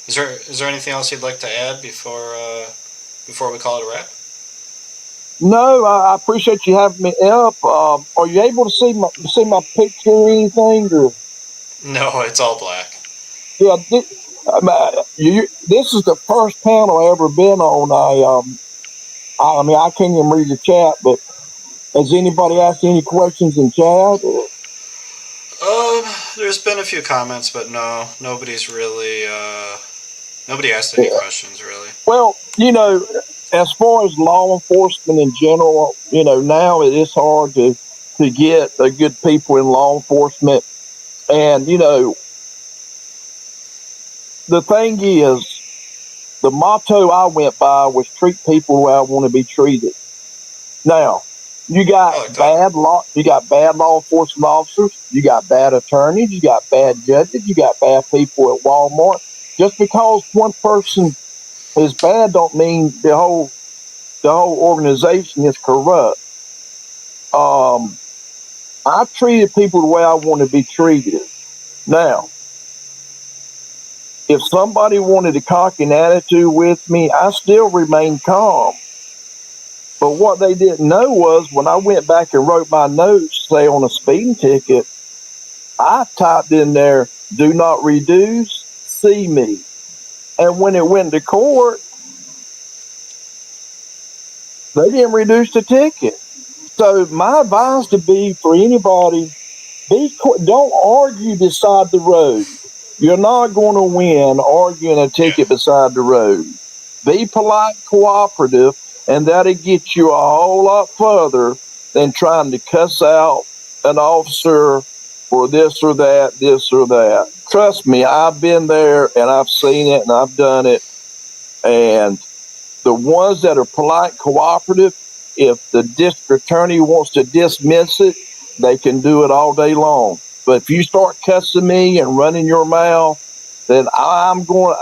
Speaker 1: Is there anything else you'd like to add before we call it a wrap?
Speaker 6: No, I appreciate you having me up. Are you able to see my picture or anything? Or?
Speaker 1: No, it's all black.
Speaker 6: Yeah, This is the first panel I ever been on. I mean, I can't even read the chat, but has anybody asked any questions in chat?
Speaker 1: There's been a few comments, but no, nobody's really. Nobody asked any questions really.
Speaker 6: Well, as far as law enforcement in general, now it is hard to get good people in law enforcement, and the thing is, the motto I went by was treat people the way I want to be treated. Now, you got bad law enforcement officers, you got bad attorneys, you got bad judges, you got bad people at Walmart. Just because one person is bad don't mean the whole organization is corrupt. I treated people the way I want to be treated. Now, if somebody wanted a cocky attitude with me, I still remain calm. But what they didn't know was when I went back and wrote my notes, say on a speeding ticket, I typed in there, do not reduce, see me. And when it went to court, they didn't reduce the ticket. So my advice to be for anybody, don't argue beside the road. You're not going to win arguing a ticket beside the road. Be polite, cooperative, and that'll get you a whole lot further than trying to cuss out an officer for this or that. Trust me, I've been there and I've seen it and I've done it. And the ones that are polite, cooperative, if the district attorney wants to dismiss it, they can do it all day long. But if you start cussing me and running your mouth, then I'm going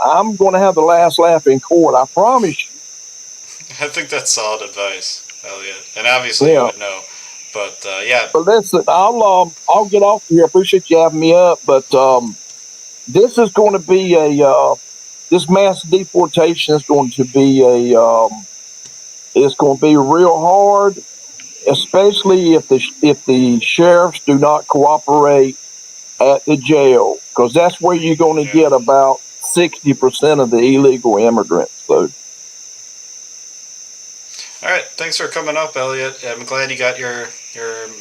Speaker 6: to have the last laugh in court. I promise you.
Speaker 1: I think that's solid advice, Elliot. And obviously you would know. But yeah.
Speaker 6: But listen, I'll get off here. I appreciate you having me up. But this is going to be this mass deportation is going to be it's going to be real hard, especially if the sheriffs do not cooperate at the jail, because that's where you're going to get about 60% of the illegal immigrants. So.
Speaker 1: All right, thanks for coming up, Elliot. I'm glad you got your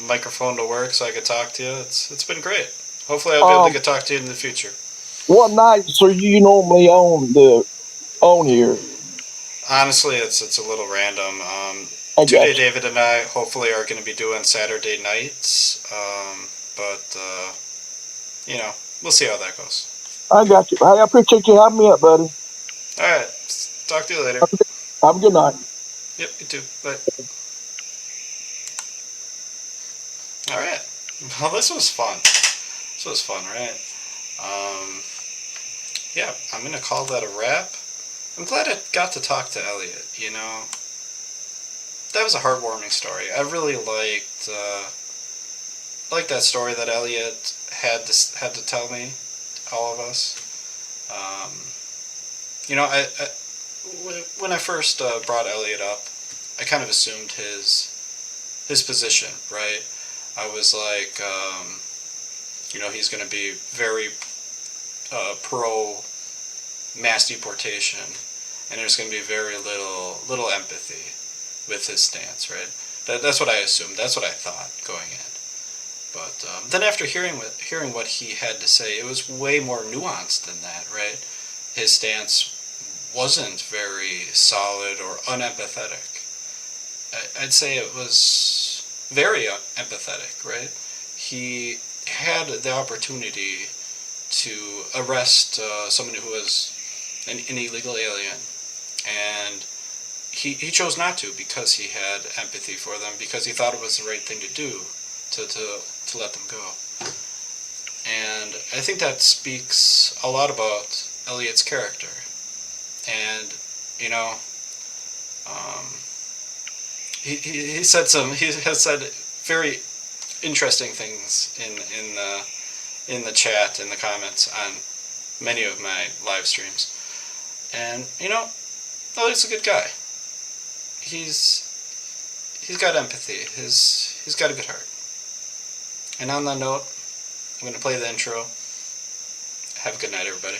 Speaker 1: microphone to work so I could talk to you. It's been great. Hopefully I'll be able to talk to you in the future.
Speaker 6: What nights are you normally on here?
Speaker 1: Honestly, it's a little random. Today, David and I hopefully are going to be doing Saturday nights, but we'll see how that goes.
Speaker 6: I got you. I appreciate you having me up, buddy.
Speaker 1: All right, talk to you later.
Speaker 6: Have a good night.
Speaker 1: Yep, you too. Bye. All right. Well, this was fun. This was fun, right? Yeah, I'm gonna call that a wrap. I'm glad I got to talk to Elliot. That was a heartwarming story. I really liked that story that Elliot had to tell me, all of us. When I first brought Elliot up, I kind of assumed his position, right? I was like, he's going to be very pro mass deportation, and there's going to be very little empathy with his stance, right? That's what I assumed. That's what I thought going in. But then after hearing what he had to say, it was way more nuanced than that, right? His stance wasn't very solid or unempathetic. I'd say it was very empathetic, right? He had the opportunity to arrest someone who was an illegal alien, and he chose not to because he had empathy for them, because he thought it was the right thing to do to let them go. And I think that speaks a lot about Elliot's character. And he has said very interesting things in the chat, in the comments on many of my live streams. And Elliot's a good guy. He's got empathy. He's got a good heart. And on that note, I'm going to play the intro. Have a good night, everybody.